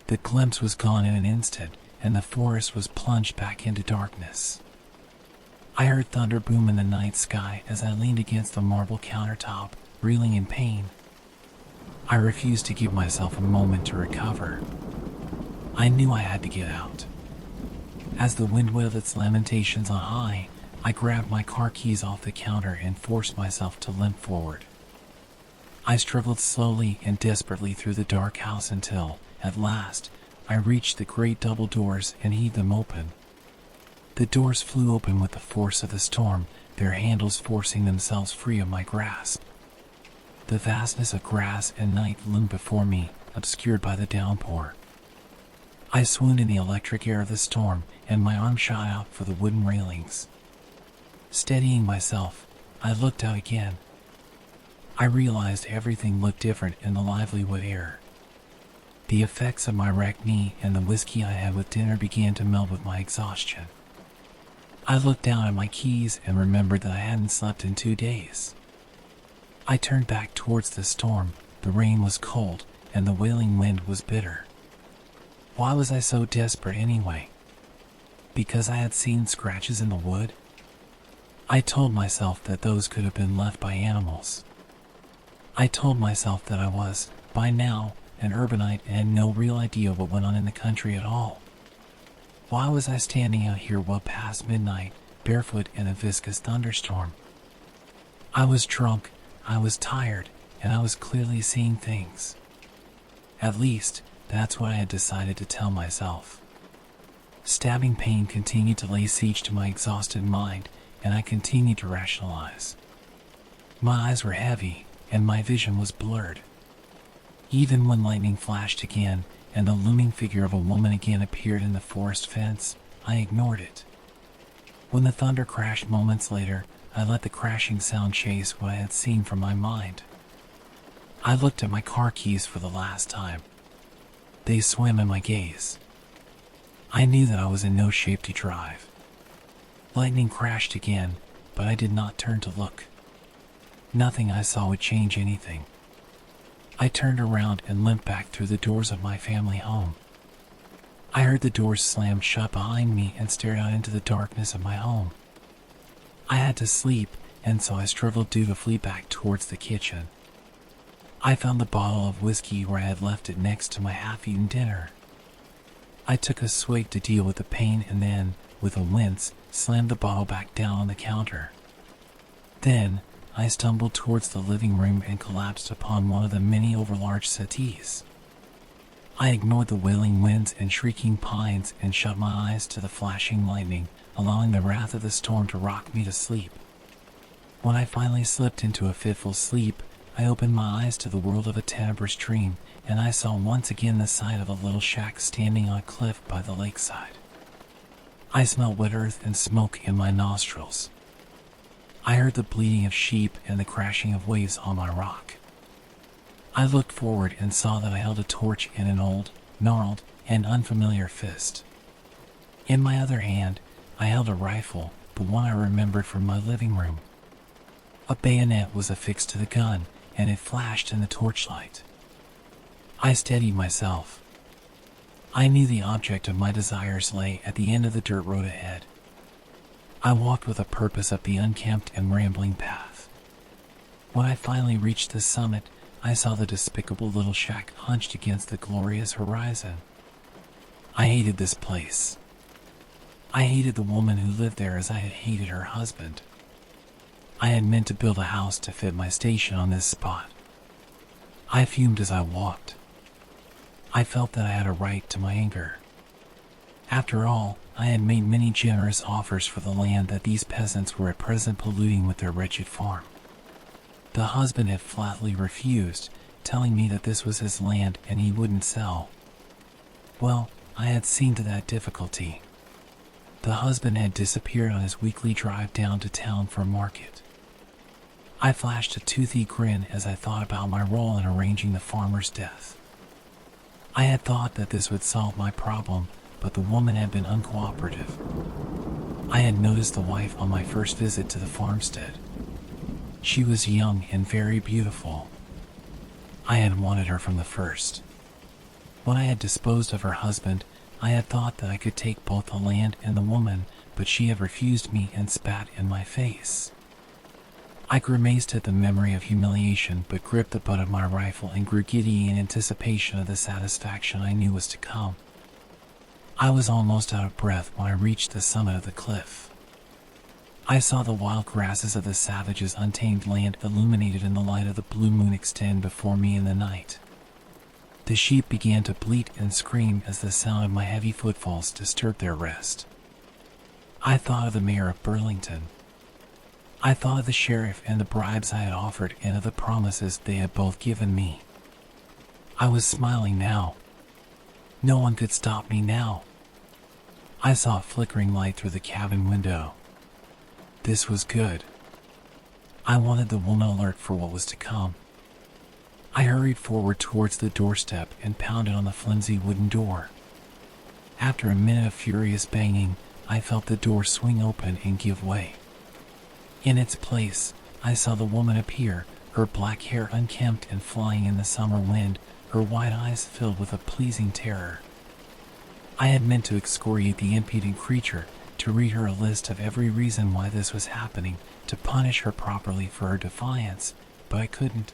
The glimpse was gone in an instant, and the forest was plunged back into darkness. I heard thunder boom in the night sky as I leaned against the marble countertop, reeling in pain. I refused to give myself a moment to recover. I knew I had to get out. As the wind wailed its lamentations on high, I grabbed my car keys off the counter and forced myself to limp forward. I struggled slowly and desperately through the dark house until, at last, I reached the great double doors and heaved them open. The doors flew open with the force of the storm, their handles forcing themselves free of my grasp. The vastness of grass and night loomed before me, obscured by the downpour. I swooned in the electric air of the storm, and my arm shot out for the wooden railings. Steadying myself, I looked out again. I realized everything looked different in the lively wood air. The effects of my wrecked knee and the whiskey I had with dinner began to meld with my exhaustion. I looked down at my keys and remembered that I hadn't slept in 2 days. I turned back towards the storm. The rain was cold, and the wailing wind was bitter. Why was I so desperate anyway? Because I had seen scratches in the wood? I told myself that those could have been left by animals. I told myself that I was, by now, an urbanite and had no real idea what went on in the country at all. Why was I standing out here well past midnight, barefoot in a viscous thunderstorm? I was drunk, I was tired, and I was clearly seeing things. At least, that's what I had decided to tell myself. Stabbing pain continued to lay siege to my exhausted mind, and I continued to rationalize. My eyes were heavy, and my vision was blurred. Even when lightning flashed again, and the looming figure of a woman again appeared in the forest fence, I ignored it. When the thunder crashed moments later, I let the crashing sound chase what I had seen from my mind. I looked at my car keys for the last time. They swam in my gaze. I knew that I was in no shape to drive. Lightning crashed again, but I did not turn to look. Nothing I saw would change anything. I turned around and limped back through the doors of my family home. I heard the doors slam shut behind me and stared out into the darkness of my home. I had to sleep, and so I struggled dutifully back towards the kitchen. I found the bottle of whiskey where I had left it next to my half-eaten dinner. I took a swig to deal with the pain and then, with a wince, slammed the bottle back down on the counter. Then, I stumbled towards the living room and collapsed upon one of the many overlarge settees. I ignored the wailing winds and shrieking pines and shut my eyes to the flashing lightning, allowing the wrath of the storm to rock me to sleep. When I finally slipped into a fitful sleep, I opened my eyes to the world of a tenebrous dream, and I saw once again the sight of a little shack standing on a cliff by the lakeside. I smelled wet earth and smoke in my nostrils. I heard the bleating of sheep and the crashing of waves on my rock. I looked forward and saw that I held a torch in an old, gnarled, and unfamiliar fist. In my other hand, I held a rifle, the one I remembered from my living room. A bayonet was affixed to the gun, and it flashed in the torchlight. I steadied myself. I knew the object of my desires lay at the end of the dirt road ahead. I walked with a purpose up the unkempt and rambling path. When I finally reached the summit, I saw the despicable little shack hunched against the glorious horizon. I hated this place. I hated the woman who lived there as I had hated her husband. I had meant to build a house to fit my station on this spot. I fumed as I walked. I felt that I had a right to my anger. After all, I had made many generous offers for the land that these peasants were at present polluting with their wretched farm. The husband had flatly refused, telling me that this was his land and he wouldn't sell. Well, I had seen to that difficulty. The husband had disappeared on his weekly drive down to town for market. I flashed a toothy grin as I thought about my role in arranging the farmer's death. I had thought that this would solve my problem, but the woman had been uncooperative. I had noticed the wife on my first visit to the farmstead. She was young and very beautiful. I had wanted her from the first. When I had disposed of her husband, I had thought that I could take both the land and the woman, but she had refused me and spat in my face. I grimaced at the memory of humiliation, but gripped the butt of my rifle and grew giddy in anticipation of the satisfaction I knew was to come. I was almost out of breath when I reached the summit of the cliff. I saw the wild grasses of the savages' untamed land illuminated in the light of the blue moon extend before me in the night. The sheep began to bleat and scream as the sound of my heavy footfalls disturbed their rest. I thought of the mayor of Burlington. I thought of the sheriff and the bribes I had offered and of the promises they had both given me. I was smiling now. No one could stop me now. I saw a flickering light through the cabin window. This was good. I wanted the woman alert for what was to come. I hurried forward towards the doorstep and pounded on the flimsy wooden door. After a minute of furious banging, I felt the door swing open and give way. In its place, I saw the woman appear, her black hair unkempt and flying in the summer wind, her wide eyes filled with a pleasing terror. I had meant to excoriate the impudent creature, to read her a list of every reason why this was happening, to punish her properly for her defiance, but I couldn't.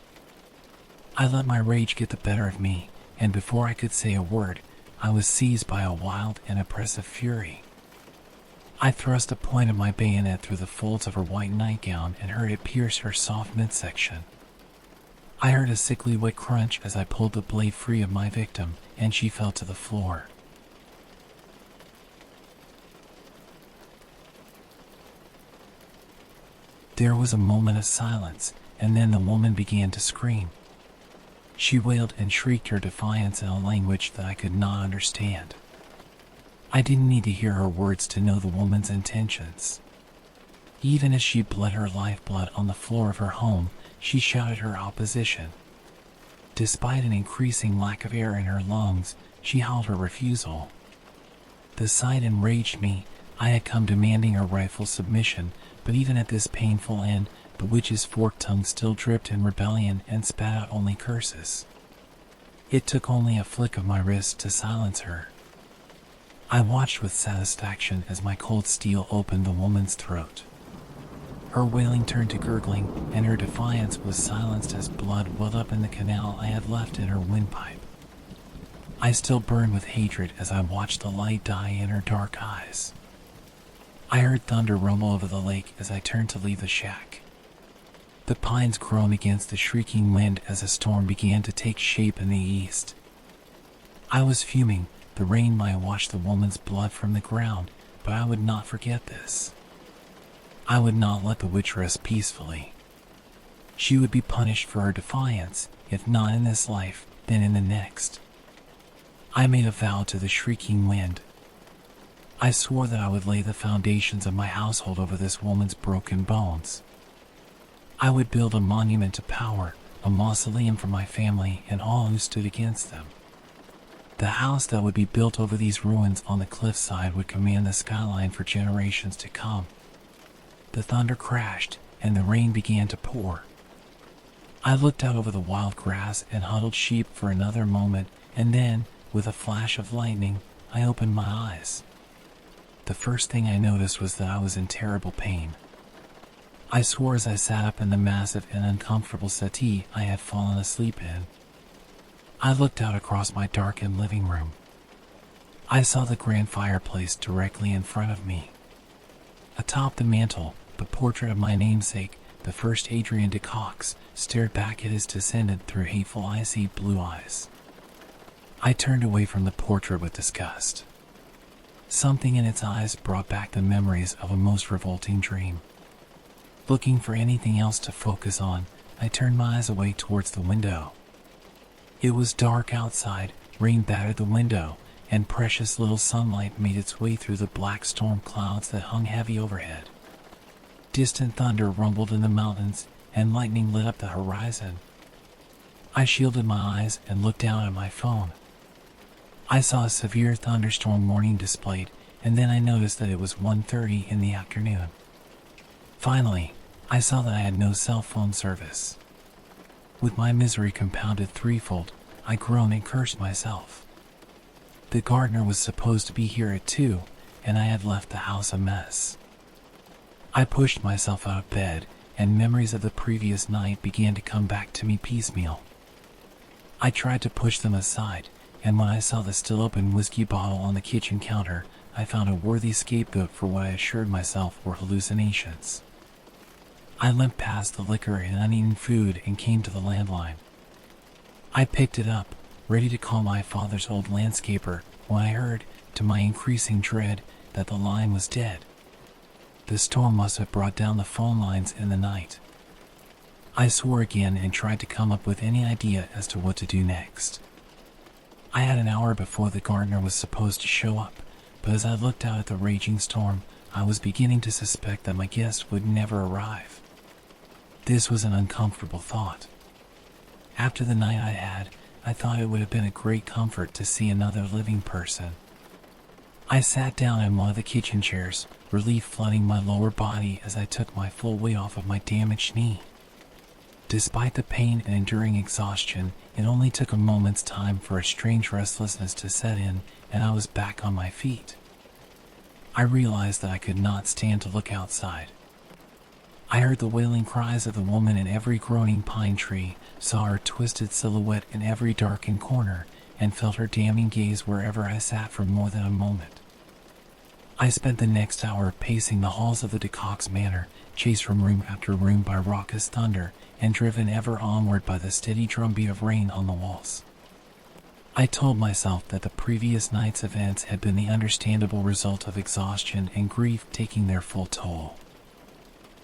I let my rage get the better of me, and before I could say a word, I was seized by a wild and oppressive fury. I thrust the point of my bayonet through the folds of her white nightgown and heard it pierce her soft midsection. I heard a sickly wet crunch as I pulled the blade free of my victim, and she fell to the floor. There was a moment of silence, and then the woman began to scream. She wailed and shrieked her defiance in a language that I could not understand. I didn't need to hear her words to know the woman's intentions. Even as she bled her lifeblood on the floor of her home, she shouted her opposition. Despite an increasing lack of air in her lungs, she howled her refusal. The sight enraged me. I had come demanding her rightful submission, but even at this painful end, the witch's forked tongue still dripped in rebellion and spat out only curses. It took only a flick of my wrist to silence her. I watched with satisfaction as my cold steel opened the woman's throat. Her wailing turned to gurgling, and her defiance was silenced as blood welled up in the canal I had left in her windpipe. I still burned with hatred as I watched the light die in her dark eyes. I heard thunder rumble over the lake as I turned to leave the shack. The pines groaned against the shrieking wind as a storm began to take shape in the east. I was fuming. The rain might wash the woman's blood from the ground, but I would not forget this. I would not let the witch rest peacefully. She would be punished for her defiance, if not in this life, then in the next. I made a vow to the shrieking wind. I swore that I would lay the foundations of my household over this woman's broken bones. I would build a monument to power, a mausoleum for my family and all who stood against them. The house that would be built over these ruins on the cliffside would command the skyline for generations to come. The thunder crashed, and the rain began to pour. I looked out over the wild grass and huddled sheep for another moment, and then, with a flash of lightning, I opened my eyes. The first thing I noticed was that I was in terrible pain. I swore as I sat up in the massive and uncomfortable settee I had fallen asleep in. I looked out across my darkened living room. I saw the grand fireplace directly in front of me. Atop the mantel, the portrait of my namesake, the first Adrian de Cox, stared back at his descendant through hateful icy blue eyes. I turned away from the portrait with disgust. Something in its eyes brought back the memories of a most revolting dream. Looking for anything else to focus on, I turned my eyes away towards the window. It was dark outside, rain battered the window, and precious little sunlight made its way through the black storm clouds that hung heavy overhead. Distant thunder rumbled in the mountains, and lightning lit up the horizon. I shielded my eyes and looked down at my phone. I saw a severe thunderstorm warning displayed, and then I noticed that it was 1:30 in the afternoon. Finally, I saw that I had no cell phone service. With my misery compounded threefold, I groaned and cursed myself. The gardener was supposed to be here at 2, and I had left the house a mess. I pushed myself out of bed, and memories of the previous night began to come back to me piecemeal. I tried to push them aside, and when I saw the still open whiskey bottle on the kitchen counter, I found a worthy scapegoat for what I assured myself were hallucinations. I limped past the liquor and uneaten food and came to the landline. I picked it up, ready to call my father's old landscaper, when I heard, to my increasing dread, that the line was dead. The storm must have brought down the phone lines in the night. I swore again and tried to come up with any idea as to what to do next. I had an hour before the gardener was supposed to show up, but as I looked out at the raging storm, I was beginning to suspect that my guest would never arrive. This was an uncomfortable thought. After the night I had, I thought it would have been a great comfort to see another living person. I sat down in one of the kitchen chairs, relief flooding my lower body as I took my full weight off of my damaged knee. Despite the pain and enduring exhaustion, it only took a moment's time for a strange restlessness to set in, and I was back on my feet. I realized that I could not stand to look outside. I heard the wailing cries of the woman in every groaning pine tree, saw her twisted silhouette in every darkened corner, and felt her damning gaze wherever I sat for more than a moment. I spent the next hour pacing the halls of the DeCox Manor, chased from room after room by raucous thunder, and driven ever onward by the steady drumbeat of rain on the walls. I told myself that the previous night's events had been the understandable result of exhaustion and grief taking their full toll.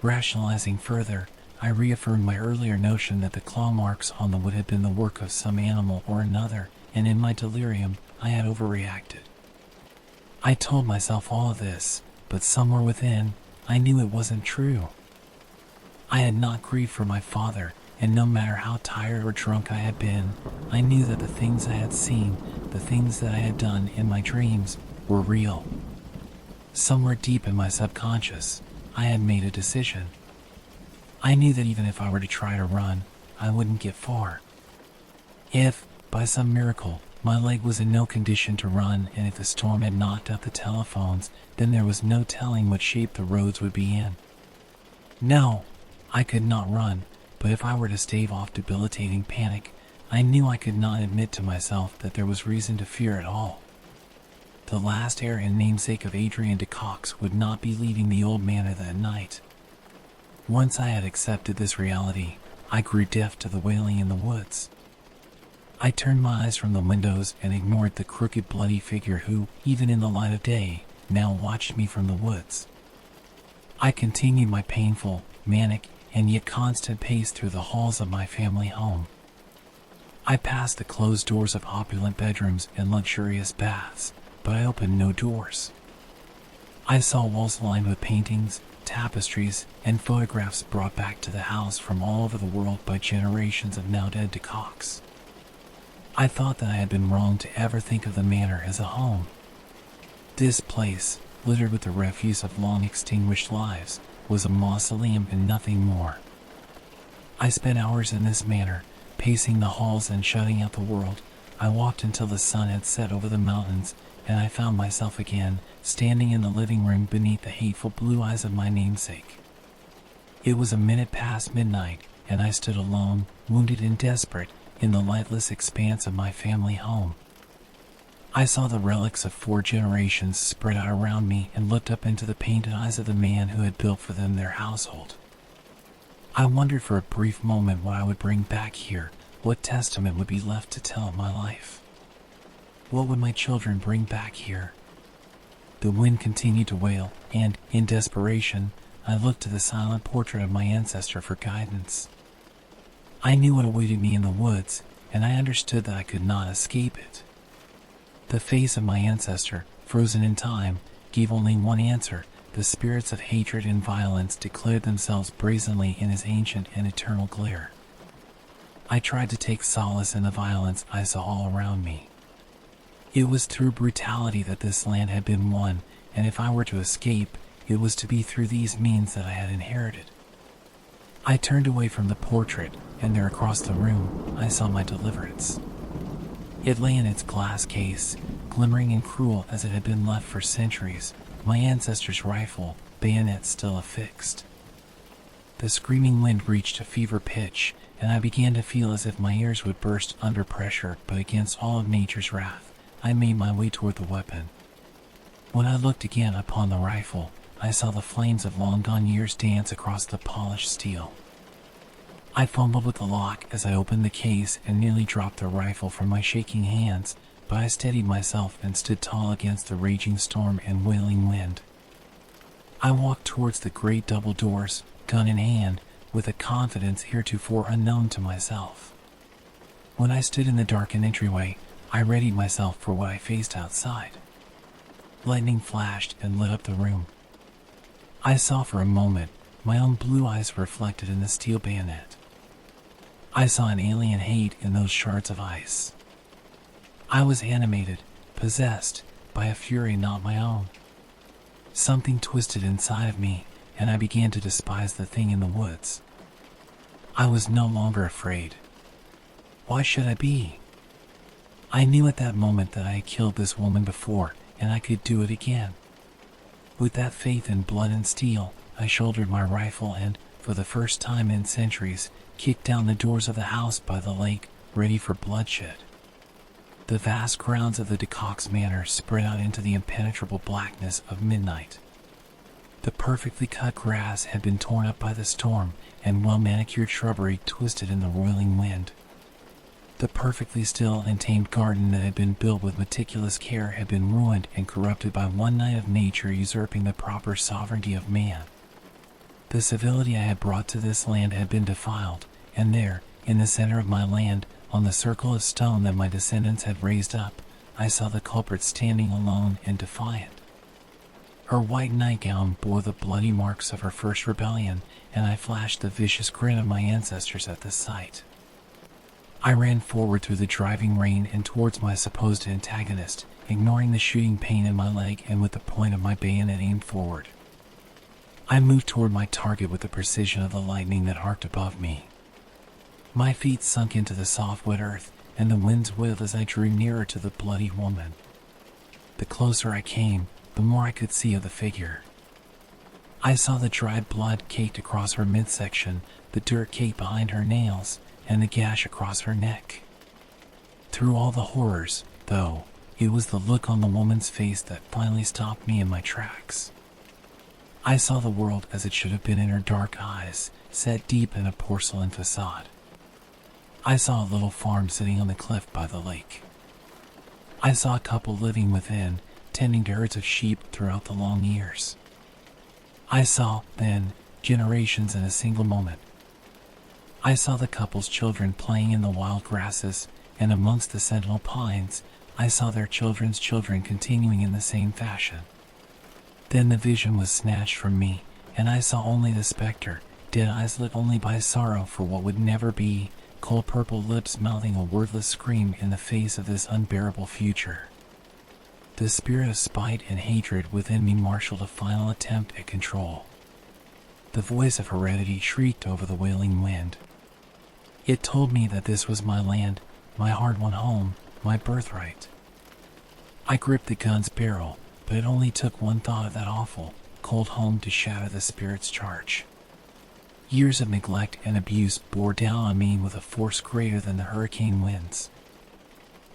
Rationalizing further, I reaffirmed my earlier notion that the claw marks on the wood had been the work of some animal or another, and in my delirium, I had overreacted. I told myself all of this, but somewhere within, I knew it wasn't true. I had not grieved for my father, and no matter how tired or drunk I had been, I knew that the things I had seen, the things that I had done in my dreams, were real. Somewhere deep in my subconscious, I had made a decision. I knew that even if I were to try to run, I wouldn't get far. If, by some miracle, my leg was in no condition to run, and if the storm had knocked out the telephones, then there was no telling what shape the roads would be in. No, I could not run, but if I were to stave off debilitating panic, I knew I could not admit to myself that there was reason to fear at all. The last heir and namesake of Adrian DeCox would not be leaving the old manor that night. Once I had accepted this reality, I grew deaf to the wailing in the woods. I turned my eyes from the windows and ignored the crooked, bloody figure who, even in the light of day, now watched me from the woods. I continued my painful, manic, and yet constant pace through the halls of my family home. I passed the closed doors of opulent bedrooms and luxurious baths, but I opened no doors. I saw walls lined with paintings, tapestries, and photographs brought back to the house from all over the world by generations of now-dead DeCox. I thought that I had been wrong to ever think of the manor as a home. This place, littered with the refuse of long-extinguished lives, was a mausoleum and nothing more. I spent hours in this manor, pacing the halls and shutting out the world. I walked until the sun had set over the mountains, and I found myself again, standing in the living room beneath the hateful blue eyes of my namesake. It was a minute past midnight, and I stood alone, wounded and desperate, in the lightless expanse of my family home. I saw the relics of 4 generations spread out around me and looked up into the painted eyes of the man who had built for them their household. I wondered for a brief moment what I would bring back here, what testament would be left to tell of my life. What would my children bring back here? The wind continued to wail, and, in desperation, I looked to the silent portrait of my ancestor for guidance. I knew what awaited me in the woods, and I understood that I could not escape it. The face of my ancestor, frozen in time, gave only one answer. The spirits of hatred and violence declared themselves brazenly in his ancient and eternal glare. I tried to take solace in the violence I saw all around me. It was through brutality that this land had been won, and if I were to escape, it was to be through these means that I had inherited. I turned away from the portrait, and there across the room, I saw my deliverance. It lay in its glass case, glimmering and cruel as it had been left for centuries, my ancestor's rifle, bayonet still affixed. The screaming wind reached a fever pitch, and I began to feel as if my ears would burst under pressure, but against all of nature's wrath, I made my way toward the weapon. When I looked again upon the rifle, I saw the flames of long-gone years dance across the polished steel. I fumbled with the lock as I opened the case and nearly dropped the rifle from my shaking hands, but I steadied myself and stood tall against the raging storm and wailing wind. I walked towards the great double doors, gun in hand, with a confidence heretofore unknown to myself. When I stood in the darkened entryway, I readied myself for what I faced outside. Lightning flashed and lit up the room. I saw for a moment my own blue eyes reflected in the steel bayonet. I saw an alien hate in those shards of ice. I was animated, possessed, by a fury not my own. Something twisted inside of me, and I began to despise the thing in the woods. I was no longer afraid. Why should I be? I knew at that moment that I had killed this woman before, and I could do it again. With that faith in blood and steel, I shouldered my rifle and, for the first time in centuries, kicked down the doors of the house by the lake, ready for bloodshed. The vast grounds of the DeCox Manor spread out into the impenetrable blackness of midnight. The perfectly cut grass had been torn up by the storm, and well-manicured shrubbery twisted in the roiling wind. The perfectly still and tamed garden that had been built with meticulous care had been ruined and corrupted by one night of nature usurping the proper sovereignty of man. The civility I had brought to this land had been defiled, and there, in the center of my land, on the circle of stone that my descendants had raised up, I saw the culprit standing alone and defiant. Her white nightgown bore the bloody marks of her first rebellion, and I flashed the vicious grin of my ancestors at the sight. I ran forward through the driving rain and towards my supposed antagonist, ignoring the shooting pain in my leg and with the point of my bayonet aimed forward. I moved toward my target with the precision of the lightning that arced above me. My feet sunk into the soft wet earth, and the winds wailed as I drew nearer to the bloody woman. The closer I came, the more I could see of the figure. I saw the dried blood caked across her midsection, the dirt caked behind her nails, and the gash across her neck. Through all the horrors, though, it was the look on the woman's face that finally stopped me in my tracks. I saw the world as it should have been in her dark eyes, set deep in a porcelain facade. I saw a little farm sitting on the cliff by the lake. I saw a couple living within, tending to herds of sheep throughout the long years. I saw, then, generations in a single moment. I saw the couple's children playing in the wild grasses, and amongst the sentinel pines, I saw their children's children continuing in the same fashion. Then the vision was snatched from me, and I saw only the specter, dead eyes lit only by sorrow for what would never be, cold purple lips mouthing a wordless scream in the face of this unbearable future. The spirit of spite and hatred within me marshaled a final attempt at control. The voice of heredity shrieked over the wailing wind. It told me that this was my land, my hard-won home, my birthright. I gripped the gun's barrel, but it only took one thought of that awful, cold home to shatter the spirit's charge. Years of neglect and abuse bore down on me with a force greater than the hurricane winds.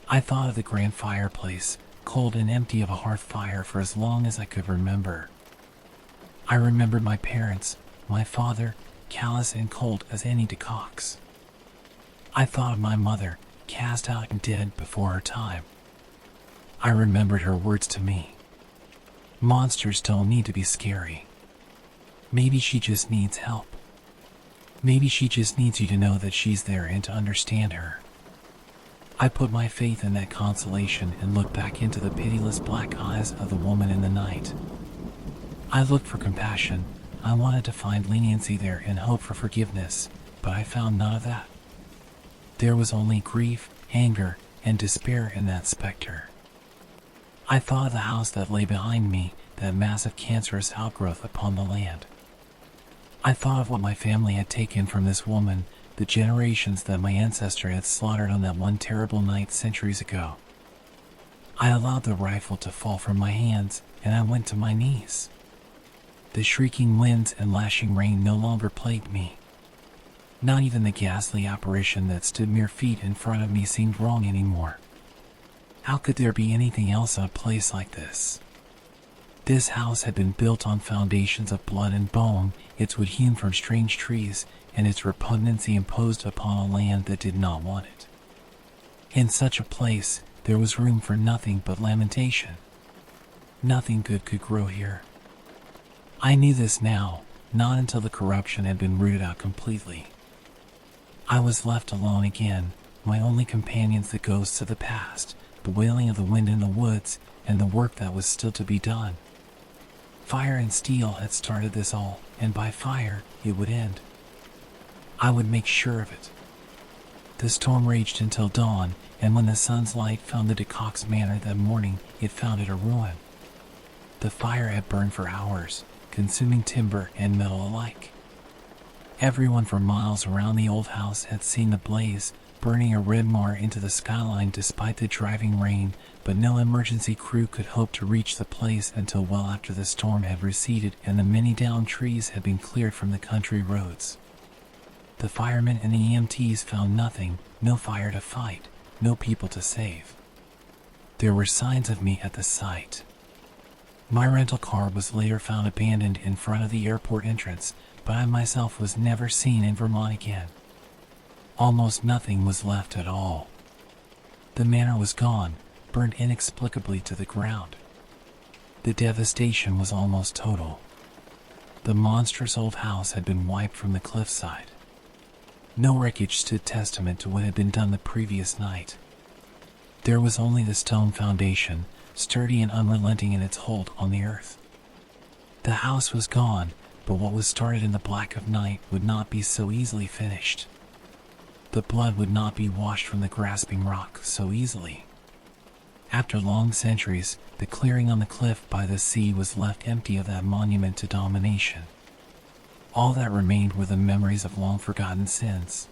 I thought of the grand fireplace, cold and empty of a hearth fire for as long as I could remember. I remembered my parents, my father, callous and cold as any DeCox. I thought of my mother, cast out and dead before her time. I remembered her words to me. Monsters don't need to be scary. Maybe she just needs help. Maybe she just needs you to know that she's there and to understand her. I put my faith in that consolation and looked back into the pitiless black eyes of the woman in the night. I looked for compassion. I wanted to find leniency there and hope for forgiveness, but I found none of that. There was only grief, anger, and despair in that specter. I thought of the house that lay behind me, that massive cancerous outgrowth upon the land. I thought of what my family had taken from this woman, the generations that my ancestor had slaughtered on that one terrible night centuries ago. I allowed the rifle to fall from my hands, and I went to my knees. The shrieking winds and lashing rain no longer plagued me. Not even the ghastly apparition that stood mere feet in front of me seemed wrong anymore. How could there be anything else in a place like this? This house had been built on foundations of blood and bone, its wood hewn from strange trees, and its repugnancy imposed upon a land that did not want it. In such a place, there was room for nothing but lamentation. Nothing good could grow here. I knew this now, not until the corruption had been rooted out completely. I was left alone again, my only companions the ghosts of the past, the wailing of the wind in the woods, and the work that was still to be done. Fire and steel had started this all, and by fire it would end. I would make sure of it. The storm raged until dawn, and when the sun's light found the DeCox Manor that morning, it found it a ruin. The fire had burned for hours, consuming timber and metal alike. Everyone for miles around the old house had seen the blaze, burning a red mar into the skyline despite the driving rain, but no emergency crew could hope to reach the place until well after the storm had receded and the many downed trees had been cleared from the country roads. The firemen and the EMTs found nothing, no fire to fight, no people to save. There were signs of me at the site. My rental car was later found abandoned in front of the airport entrance, but I myself was never seen in Vermont again. Almost nothing was left at all. The manor was gone, burned inexplicably to the ground. The devastation was almost total. The monstrous old house had been wiped from the cliffside. No wreckage stood testament to what had been done the previous night. There was only the stone foundation, sturdy and unrelenting in its hold on the earth. The house was gone, but what was started in the black of night would not be so easily finished. The blood would not be washed from the grasping rock so easily. After long centuries, the clearing on the cliff by the sea was left empty of that monument to domination. All that remained were the memories of long-forgotten sins.